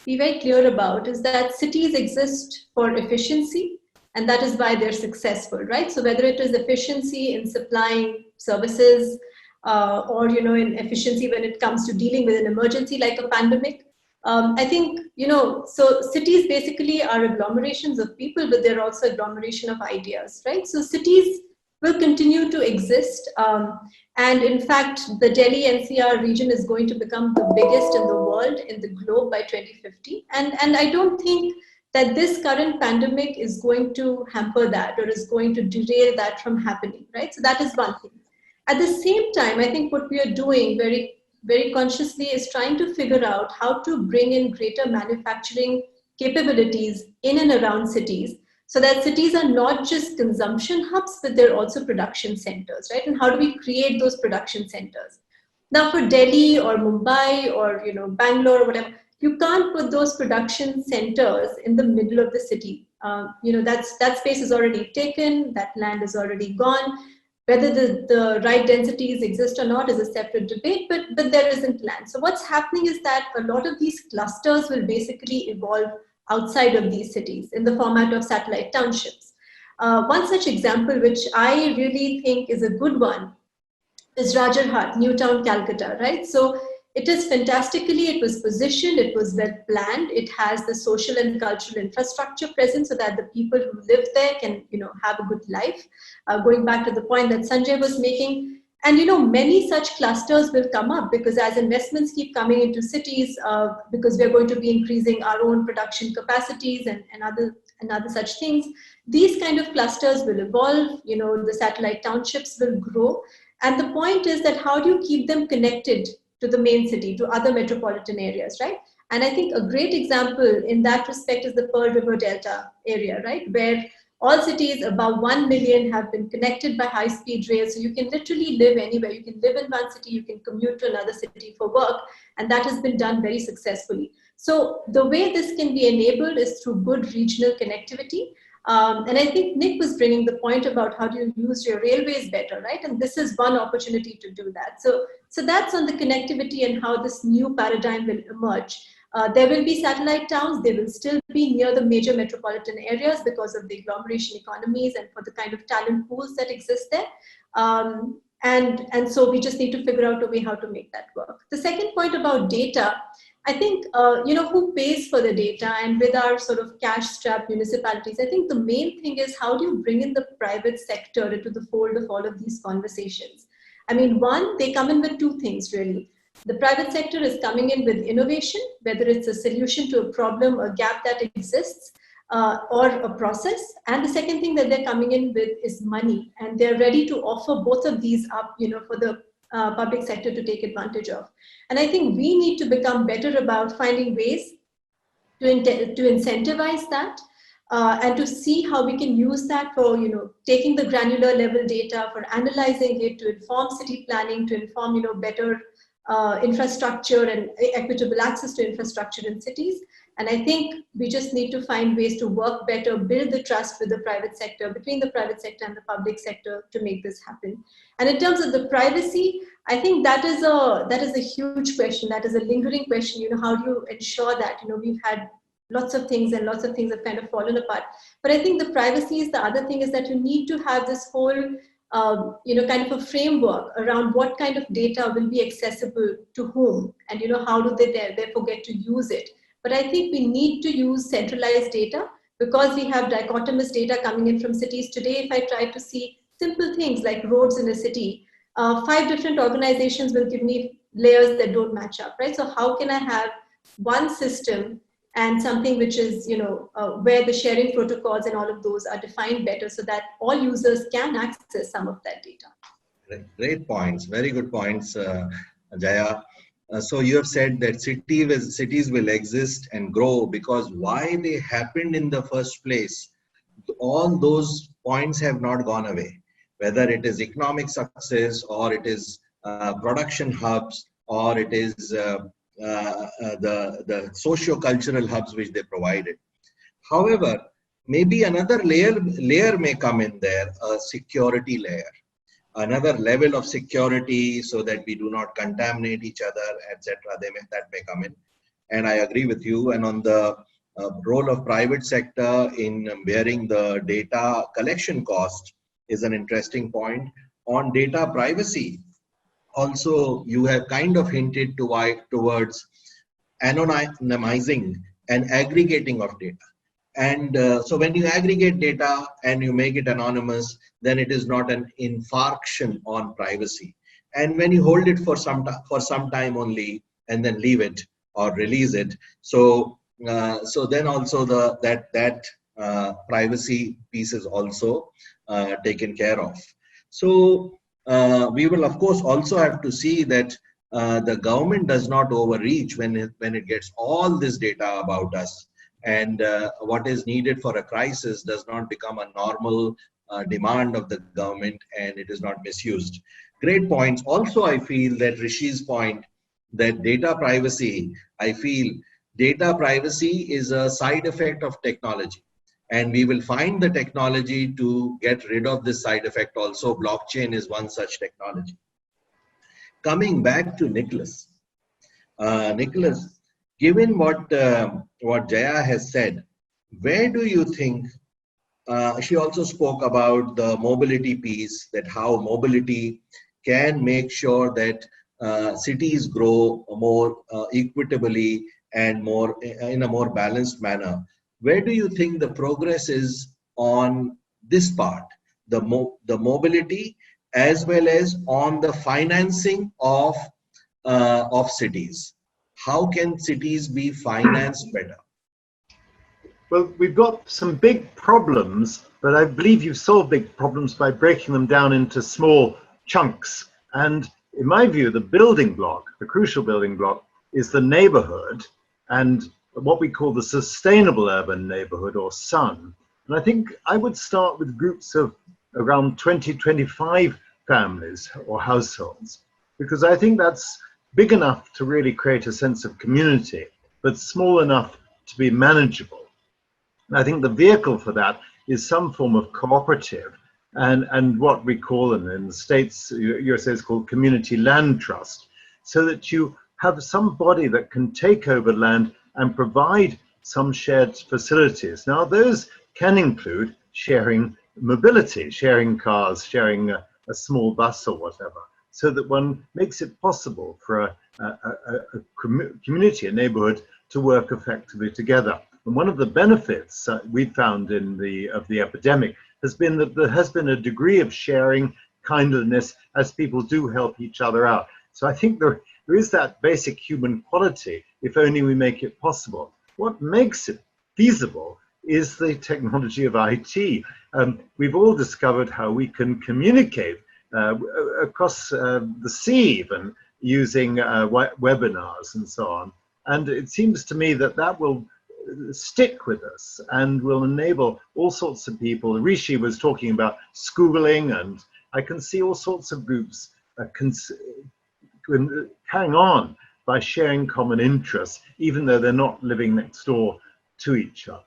be very clear about is that cities exist for efficiency, and that is why they're successful, right? So whether it is efficiency in supplying services or in efficiency when it comes to dealing with an emergency like a pandemic, I think so cities basically are agglomerations of people, but they're also agglomeration of ideas, right? So cities will continue to exist. And in fact, the Delhi NCR region is going to become the biggest in the world, in the globe by 2050. And I don't think that this current pandemic is going to hamper that or is going to derail that from happening, right? So that is one thing. At the same time, I think what we are doing very, very consciously is trying to figure out how to bring in greater manufacturing capabilities in and around cities, so that cities are not just consumption hubs, but they're also production centers, right? And how do we create those production centers? Now for Delhi or Mumbai or Bangalore or whatever, you can't put those production centers in the middle of the city. That space is already taken, that land is already gone. Whether the right densities exist or not is a separate debate, but there isn't land. So what's happening is that a lot of these clusters will basically evolve outside of these cities in the format of satellite townships. One such example, which I really think is a good one, is Rajarhat, Newtown, Calcutta, right? So it is fantastically, it was positioned, it was well planned, it has the social and cultural infrastructure present so that the people who live there can, have a good life. Going back to the point that Sanjay was making, and many such clusters will come up because as investments keep coming into cities, because we are going to be increasing our own production capacities and other such things, these kind of clusters will evolve, the satellite townships will grow. And the point is that how do you keep them connected to the main city, to other metropolitan areas, right? And I think a great example in that respect is the Pearl River Delta area, right? Where all cities above 1 million have been connected by high-speed rail. So you can literally live anywhere. You can live in one city, you can commute to another city for work, and that has been done very successfully. So the way this can be enabled is through good regional connectivity. And I think Nick was bringing the point about how do you use your railways better, right? And this is one opportunity to do that. So that's on the connectivity and how this new paradigm will emerge. There will be satellite towns. They will still be near the major metropolitan areas because of the agglomeration economies and for the kind of talent pools that exist there. And so we just need to figure out a way how to make that work. The second point about data, I think, who pays for the data, and with our sort of cash-strapped municipalities, I think the main thing is how do you bring in the private sector into the fold of all of these conversations? I mean, one, they come in with two things really. The private sector is coming in with innovation, whether it's a solution to a problem, a gap that exists, or a process. And the second thing that they're coming in with is money, and they're ready to offer both of these up, for the public sector to take advantage of. And I think we need to become better about finding ways to incentivize that, and to see how we can use that for, taking the granular level data, for analyzing it, to inform city planning, to inform, better infrastructure and equitable access to infrastructure in cities. And I think we just need to find ways to work better, build the trust with the private sector, between the private sector and the public sector, to make this happen. And in terms of the privacy, I think that is a huge question. That is a lingering question. How do you ensure that? We've had lots of things, and lots of things have kind of fallen apart. But I think the privacy is the other thing, is that you need to have this whole kind of a framework around what kind of data will be accessible to whom, and how do they therefore get to use it. But I think we need to use centralized data, because we have dichotomous data coming in from cities. Today, if I try to see simple things like roads in a city, 5 different organizations will give me layers that don't match up, right? So how can I have one system and something which is, where the sharing protocols and all of those are defined better, so that all users can access some of that data? Great points, very good points, Jaya. So you have said that cities will exist and grow because why they happened in the first place, all those points have not gone away. Whether it is economic success, or it is production hubs, or it is the socio-cultural hubs which they provided. However, maybe another layer may come in there, a security layer. Another level of security, so that we do not contaminate each other, etc. That may come in, and I agree with you. And on the role of private sector in bearing the data collection cost is an interesting point. On data privacy, also you have kind of hinted towards anonymizing and aggregating of data. And so when you aggregate data and you make it anonymous, then it is not an infraction on privacy. And when you hold it for some time only and then leave it or release it, so then also that privacy piece is also taken care of. So we will of course also have to see that the government does not overreach when it gets all this data about us. And what is needed for a crisis does not become a normal demand of the government, and it is not misused. Great points. Also, I feel that Rishi's point that data privacy, I feel data privacy is a side effect of technology. And we will find the technology to get rid of this side effect also. Blockchain is one such technology. Coming back to Nicholas. Nicholas, given what Jaya has said, where do you think, she also spoke about the mobility piece, that how mobility can make sure that cities grow more equitably and more in a more balanced manner. Where do you think the progress is on this part, the mobility, as well as on the financing of cities? How can cities be financed better? Well, we've got some big problems, but I believe you solve big problems by breaking them down into small chunks. And in my view, the building block, the crucial building block, is the neighborhood and what we call the sustainable urban neighborhood, or SUN. And I think I would start with groups of around 20-25 families or households, because I think that's big enough to really create a sense of community, but small enough to be manageable. And I think the vehicle for that is some form of cooperative, and what we call in the States, USA, is called community land trust, so that you have some body that can take over land and provide some shared facilities. Now, those can include sharing mobility, sharing cars, sharing a small bus or whatever, so that one makes it possible for a community, a neighborhood, to work effectively together. And one of the benefits we've found of the epidemic has been that there has been a degree of sharing, kindness, as people do help each other out. So I think there is that basic human quality, if only we make it possible. What makes it feasible is the technology of IT. We've all discovered how we can communicate across the sea even, using webinars and so on. And it seems to me that that will stick with us and will enable all sorts of people. Rishi was talking about schooling, and I can see all sorts of groups carrying on by sharing common interests, even though they're not living next door to each other.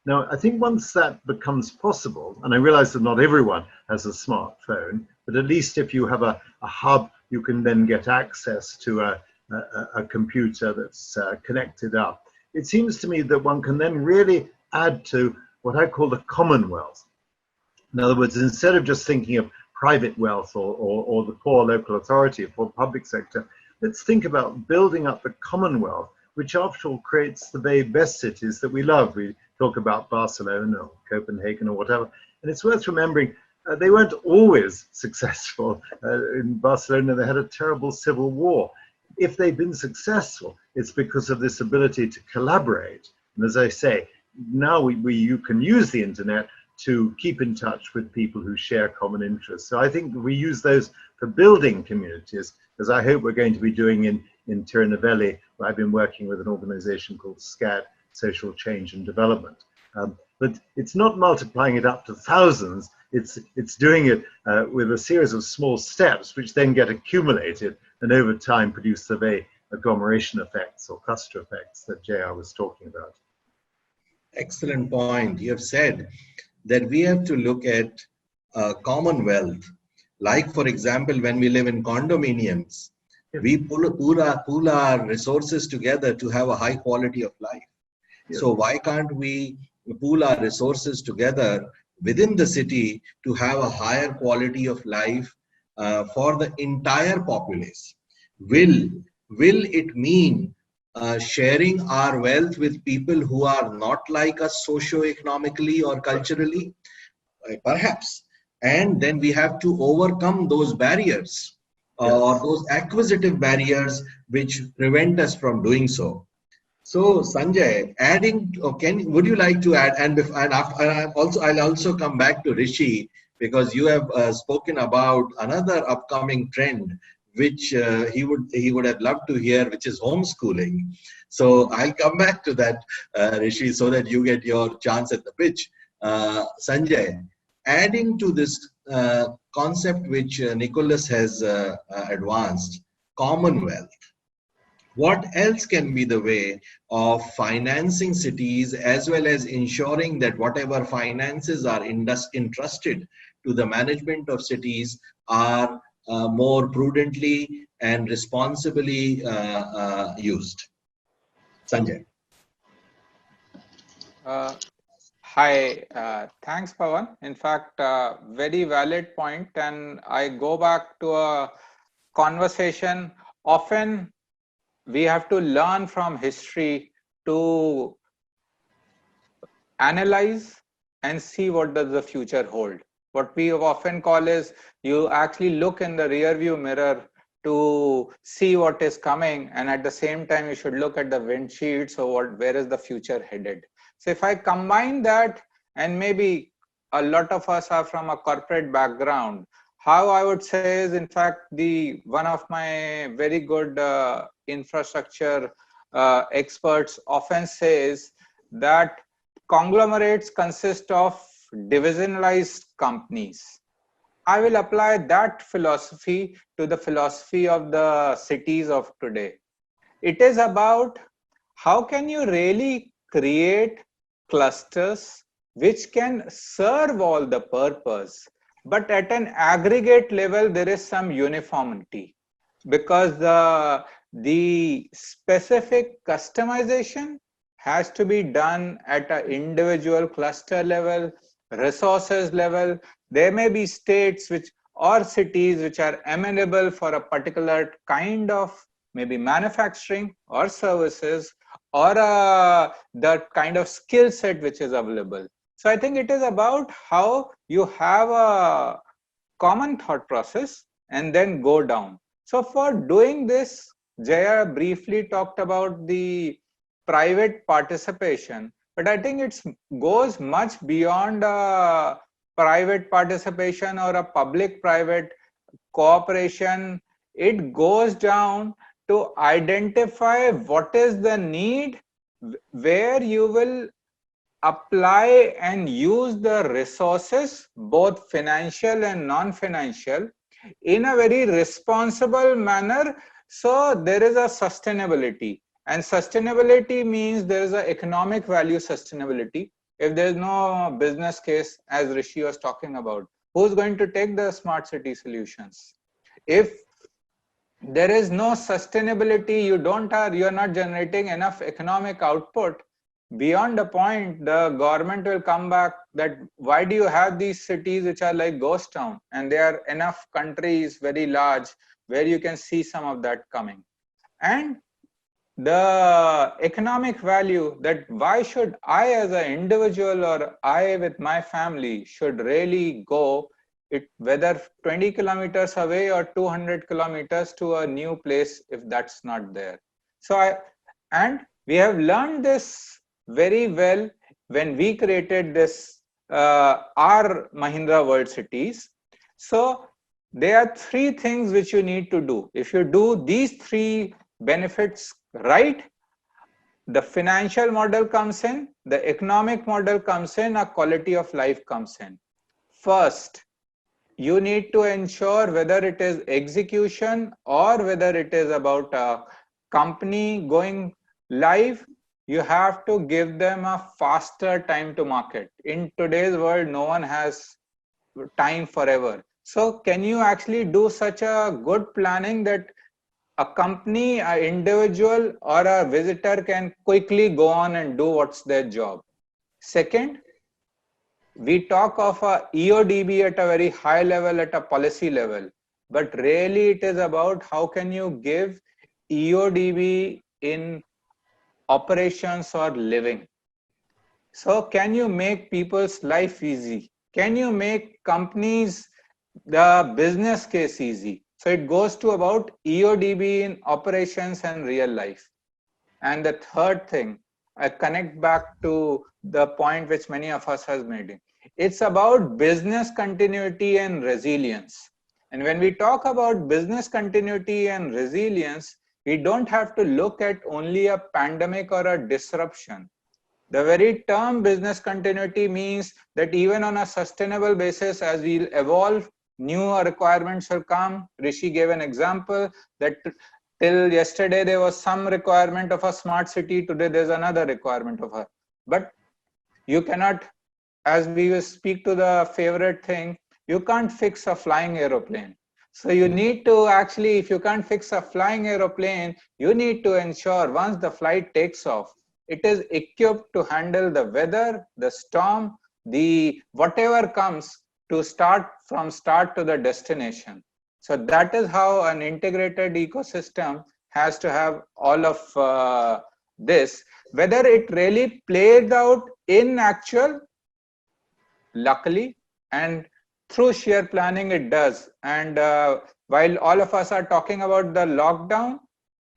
Now, I think once that becomes possible, and I realize that not everyone has a smartphone, but at least if you have a hub, you can then get access to a computer that's connected up. It seems to me that one can then really add to what I call the commonwealth. In other words, instead of just thinking of private wealth or the poor local authority or public sector, let's think about building up the commonwealth, which after all creates the very best cities that we love. We talk about Barcelona or Copenhagen or whatever, and it's worth remembering they weren't always successful. In Barcelona, they had a terrible civil war. If they've been successful, it's because of this ability to collaborate. And as I say, now you can use the internet to keep in touch with people who share common interests. So I think we use those for building communities, as I hope we're going to be doing in Tirunelveli, where I've been working with an organization called SCAD, Social Change and Development. But it's not multiplying it up to thousands, it's doing it with a series of small steps, which then get accumulated and over time produce the very agglomeration effects or cluster effects that JR was talking about. Excellent point. You have said that we have to look at commonwealth. Like, for example, when we live in condominiums, we pool our resources together to have a high quality of life. Yes. So why can't we pool our resources together within the city to have a higher quality of life for the entire populace? Will it mean sharing our wealth with people who are not like us socio-economically or culturally? Perhaps. And then we have to overcome those barriers or those acquisitive barriers which prevent us from doing so. So Sanjay, would you like to add? And I'll also come back to Rishi, because you have spoken about another upcoming trend which he would have loved to hear, which is homeschooling. So I'll come back to that, Rishi, so that you get your chance at the pitch. Sanjay, adding to this concept which Nicholas has advanced, commonwealth, what else can be the way of financing cities, as well as ensuring that whatever finances are entrusted to the management of cities are more prudently and responsibly used? Sanjay. Hi, thanks, Pawan. In fact, very valid point, and I go back to a conversation. Often we have to learn from history to analyze and see what does the future hold. What we often call is, you actually look in the rear view mirror to see what is coming, and at the same time you should look at the windshield, so where is the future headed. So if I combine that, and maybe a lot of us are from a corporate background, how I would say is, in fact, one of my very good infrastructure experts often says that conglomerates consist of divisionalized companies. I will apply that philosophy to the philosophy of the cities of today. It is about how can you really create clusters which can serve all the purpose, but at an aggregate level there is some uniformity, because the specific customization has to be done at an individual cluster level, resources level. There may be states or cities which are amenable for a particular kind of maybe manufacturing or services, or the kind of skill set which is available. So I think it is about how you have a common thought process and then go down. So for doing this, Jaya briefly talked about the private participation, but I think it goes much beyond private participation or a public-private cooperation. It goes down to identify what is the need, where you will apply and use the resources, both financial and non-financial, in a very responsible manner. So there is a sustainability, and sustainability means there is a economic value sustainability. If there is no business case, as Rishi was talking about, who's going to take the smart city solutions? If there is no sustainability, you're not generating enough economic output. Beyond a point, the government will come back that why do you have these cities which are like ghost town, and there are enough countries very large where you can see some of that coming. And the economic value, that why should I as an individual or I with my family should really go it, whether 20 kilometers away or 200 kilometers to a new place, if that's not there. So we have learned this very well when we created this our Mahindra World Cities. So there are three things which you need to do. If you do these three benefits right, the financial model comes in, the economic model comes in, a quality of life comes in. First, you need to ensure whether it is execution or whether it is about a company going live, you have to give them a faster time to market. In today's world, no one has time forever. So can you actually do such a good planning that a company, an individual, or a visitor can quickly go on and do what's their job? Second, we talk of a EODB at a very high level, at a policy level, but really it is about how can you give EODB in operations or living. So can you make people's life easy? Can you make companies the business case easy? So it goes to about EODB in operations and real life. And the third thing, I connect back to the point which many of us has made. It's about business continuity and resilience. And when we talk about business continuity and resilience, we don't have to look at only a pandemic or a disruption. The very term business continuity means that even on a sustainable basis, as we evolve, new requirements will come. Rishi gave an example that till yesterday there was some requirement of a smart city, today there's another requirement of her. But you cannot, as we will speak to the favorite thing, you can't fix a flying aeroplane. So you need to actually, if you can't fix a flying aeroplane, you need to ensure once the flight takes off, it is equipped to handle the weather, the storm, the whatever comes to start from start to the destination. So that is how an integrated ecosystem has to have all of this. Whether it really played out in actual, luckily, and through sheer planning it does. And while all of us are talking about the lockdown,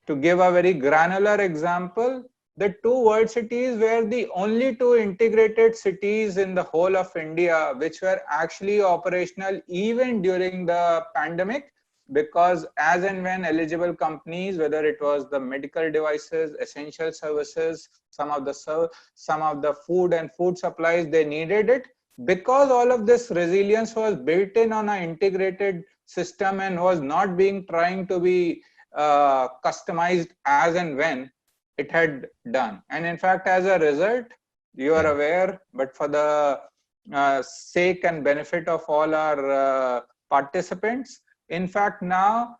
to give a very granular example, the two world cities were the only two integrated cities in the whole of India which were actually operational even during the pandemic, because as and when eligible companies, whether it was the medical devices, essential services, some of the food and food supplies, they needed it. Because all of this resilience was built in on an integrated system and was not being trying to be customized as and when it had done. And in fact, as a result, you are aware, but for the sake and benefit of all our participants, in fact, now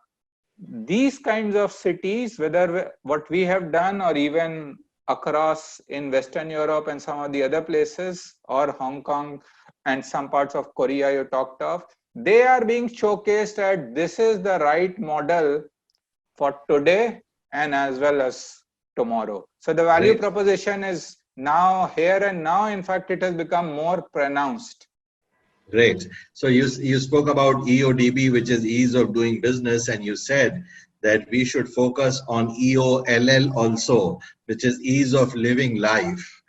these kinds of cities, whether what we have done or even across in Western Europe and some of the other places, or Hong Kong and some parts of Korea you talked of, they are being showcased at this is the right model for today and as well as tomorrow. So the value proposition is now here and now. In fact, it has become more pronounced. Great. So you spoke about EODB, which is ease of doing business, and you said that we should focus on EOLL also, which is ease of living life.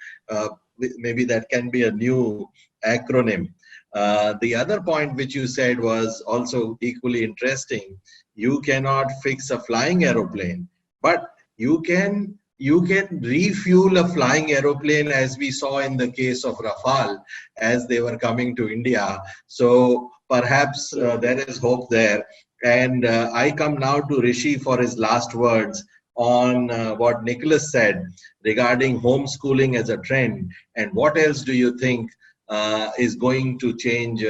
Maybe that can be a new acronym. The other point which you said was also equally interesting. You cannot fix a flying aeroplane, but you can refuel a flying aeroplane, as we saw in the case of Rafale as they were coming to India. So perhaps there is hope there. And I come now to Rishi for his last words on what Nicholas said regarding homeschooling as a trend, and what else do you think is going to change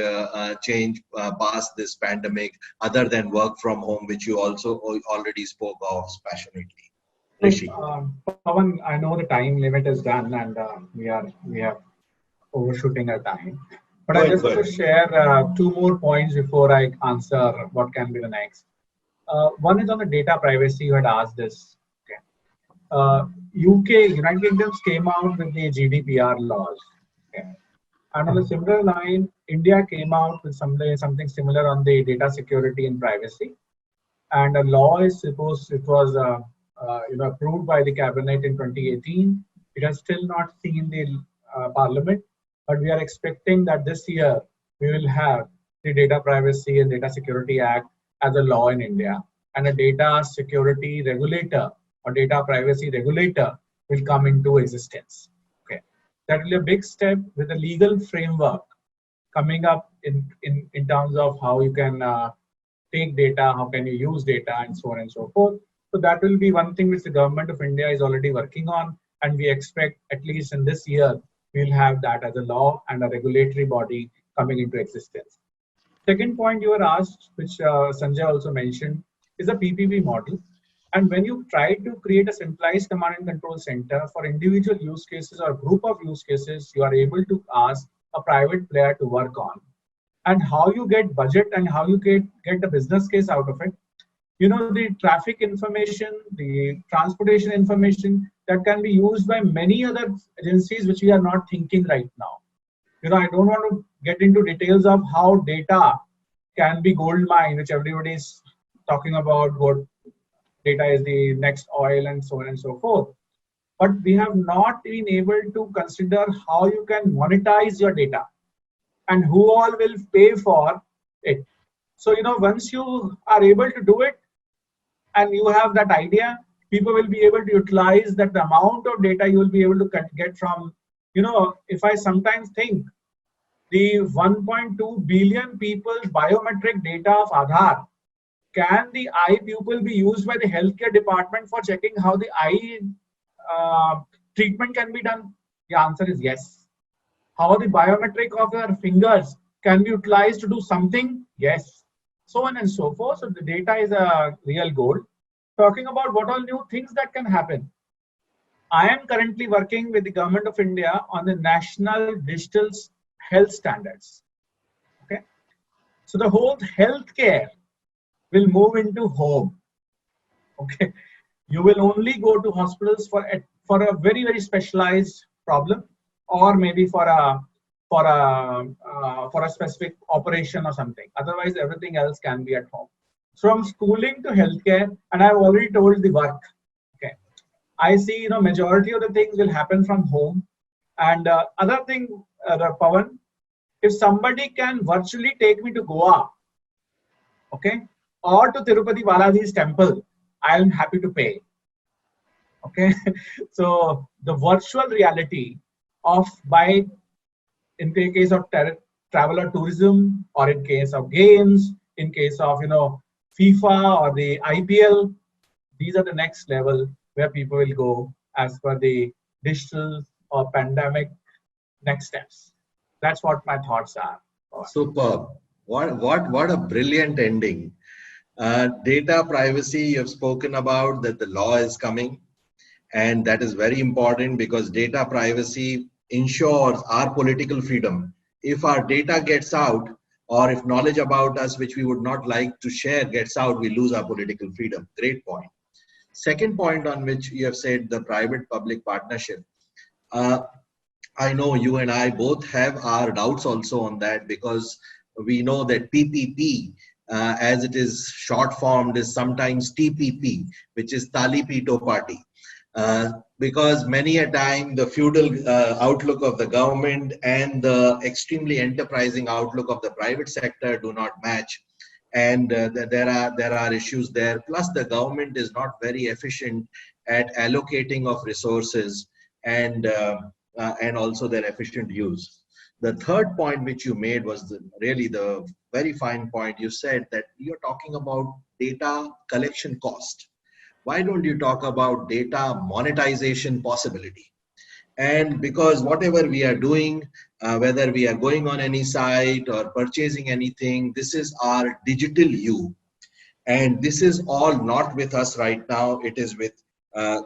past this pandemic, other than work from home, which you also already spoke of passionately. Rishi. Pawan, I know the time limit is done, and we are overshooting our time. But I just want to share 2 more points before I answer what can be the next. One is on the data privacy. You had asked this. Okay. United Kingdom came out with the GDPR laws. Okay. And on a similar line, India came out with something similar on the data security and privacy. And a law is supposed, it was approved by the cabinet in 2018. It has still not seen the parliament, but we are expecting that this year we will have the Data Privacy and Data Security Act as a law in India, and a data security regulator or data privacy regulator will come into existence. Okay, that will be a big step with a legal framework coming up in terms of how you can take data, how can you use data, and so on and so forth. So that will be one thing which the government of India is already working on, and we expect at least in this year we'll have that as a law and a regulatory body coming into existence. Second point you were asked, which Sanjay also mentioned, is a PPP model. And when you try to create a centralized command and control center for individual use cases or group of use cases, you are able to ask a private player to work on. And how you get budget and how you get the business case out of it. You know, the traffic information, the transportation information that can be used by many other agencies which we are not thinking right now. You know, I don't want to get into details of how data can be gold mine, which everybody is talking about, what data is the next oil and so on and so forth. But we have not been able to consider how you can monetize your data and who all will pay for it. So, you know, once you are able to do it and you have that idea, people will be able to utilize that amount of data you will be able to get from, you know, if I sometimes think the 1.2 billion people's biometric data of Aadhaar, can the eye pupil be used by the healthcare department for checking how the eye treatment can be done? The answer is yes. How the biometric of your fingers can be utilized to do something? Yes. So on and so forth. So the data is a real goal. Talking about what all new things that can happen. I am currently working with the government of India on the national digital health standards. Okay. So the whole healthcare will move into home. Okay. You will only go to hospitals for a very, very specialized problem, or maybe for a specific operation or something. Otherwise, everything else can be at home. From schooling to healthcare, and I've already told the work. Okay, I see, you know, majority of the things will happen from home. And other thing, Pawan, if somebody can virtually take me to Goa, okay, or to Tirupati Balaji's temple, I am happy to pay. Okay, so the virtual reality of in the case of travel or tourism, or in case of games, in case of, you know, FIFA or the IPL, these are the next level where people will go as per the digital or pandemic next steps. That's what my thoughts are. Superb. What a brilliant ending. Data privacy, you've spoken about that the law is coming, and that is very important because data privacy ensures our political freedom. If our data gets out, or if knowledge about us which we would not like to share gets out, we lose our political freedom. Great point. Second point on which you have said the private-public partnership. I know you and I both have our doubts also on that, because we know that PPP, as it is short formed, is sometimes TPP, which is Tali Pito Party. Because many a time the feudal outlook of the government and the extremely enterprising outlook of the private sector do not match. And there are issues there. Plus, the government is not very efficient at allocating of resources and also their efficient use. The third point which you made was really the very fine point. You said that you're talking about data collection cost. Why don't you talk about data monetization possibility? And because whatever we are doing, whether we are going on any site or purchasing anything, this is our digital you. And this is all not with us right now. It is with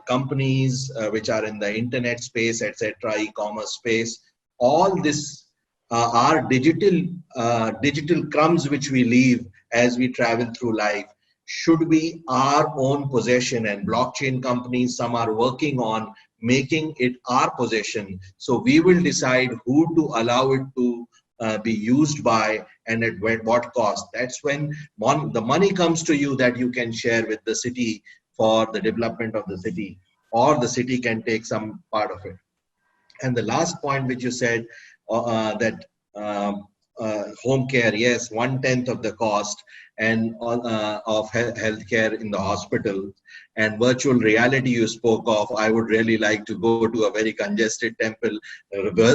companies which are in the internet space, etc., e-commerce space. All this are digital crumbs which we leave as we travel through life should be our own possession, and blockchain companies, some are working on making it our possession. So we will decide who to allow it to be used by and at what cost. That's when the money comes to you that you can share with the city for the development of the city, or the city can take some part of it. And the last point which you said, that home care, yes, 1/10 of the cost and of healthcare in the hospital. And virtual reality you spoke of, I would really like to go to a very congested temple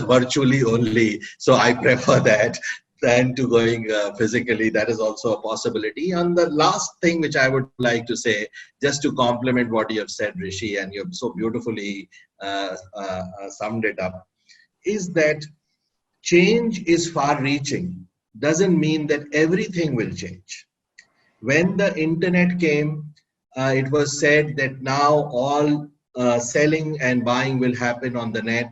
virtually only. So I prefer that than to going physically. That is also a possibility. And the last thing which I would like to say, just to complement what you have said, Rishi, and you have so beautifully summed it up, is that change is far-reaching. Doesn't mean that everything will change. When the internet came, it was said that now all selling and buying will happen on the net,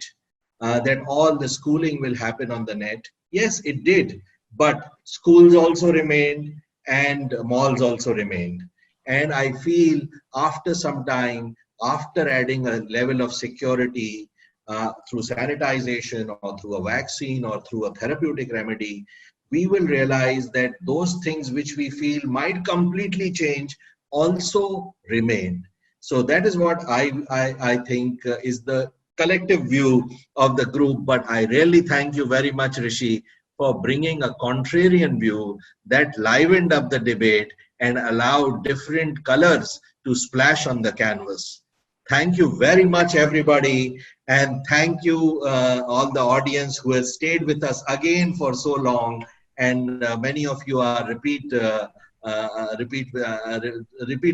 that all the schooling will happen on the net. Yes, it did, but schools also remained and malls also remained. And I feel after some time, after adding a level of security through sanitization or through a vaccine or through a therapeutic remedy, we will realize that those things which we feel might completely change also remain. So that is what I think is the collective view of the group. But I really thank you very much, Rishi, for bringing a contrarian view that livened up the debate and allowed different colors to splash on the canvas. Thank you very much, everybody. And thank you all the audience who has stayed with us again for so long. And many of you are repeat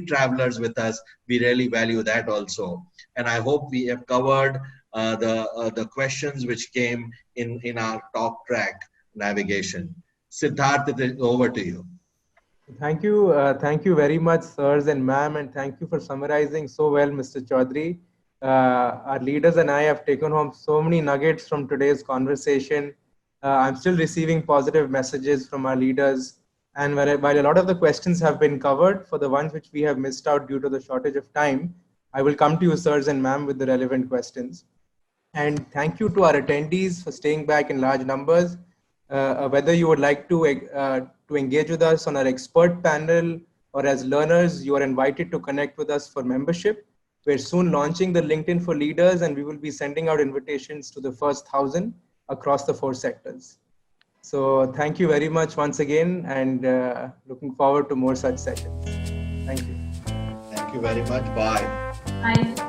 travelers with us. We really value that also. And I hope we have covered the questions which came in our talk track navigation. Siddharth, it is over to you. Thank you very much, sirs and ma'am, and thank you for summarizing so well, Mr. Chaudhary. Our leaders and I have taken home so many nuggets from today's conversation. I'm still receiving positive messages from our leaders. And while a lot of the questions have been covered, for the ones which we have missed out due to the shortage of time, I will come to you, sirs and ma'am, with the relevant questions. And thank you to our attendees for staying back in large numbers. Whether you would like to engage with us on our expert panel or as learners, you are invited to connect with us for membership. We're soon launching the LinkedIn for Leaders, and we will be sending out invitations to the first 1,000 across the 4 sectors. So thank you very much once again, and looking forward to more such sessions. Thank you. Thank you very much. Bye. Bye.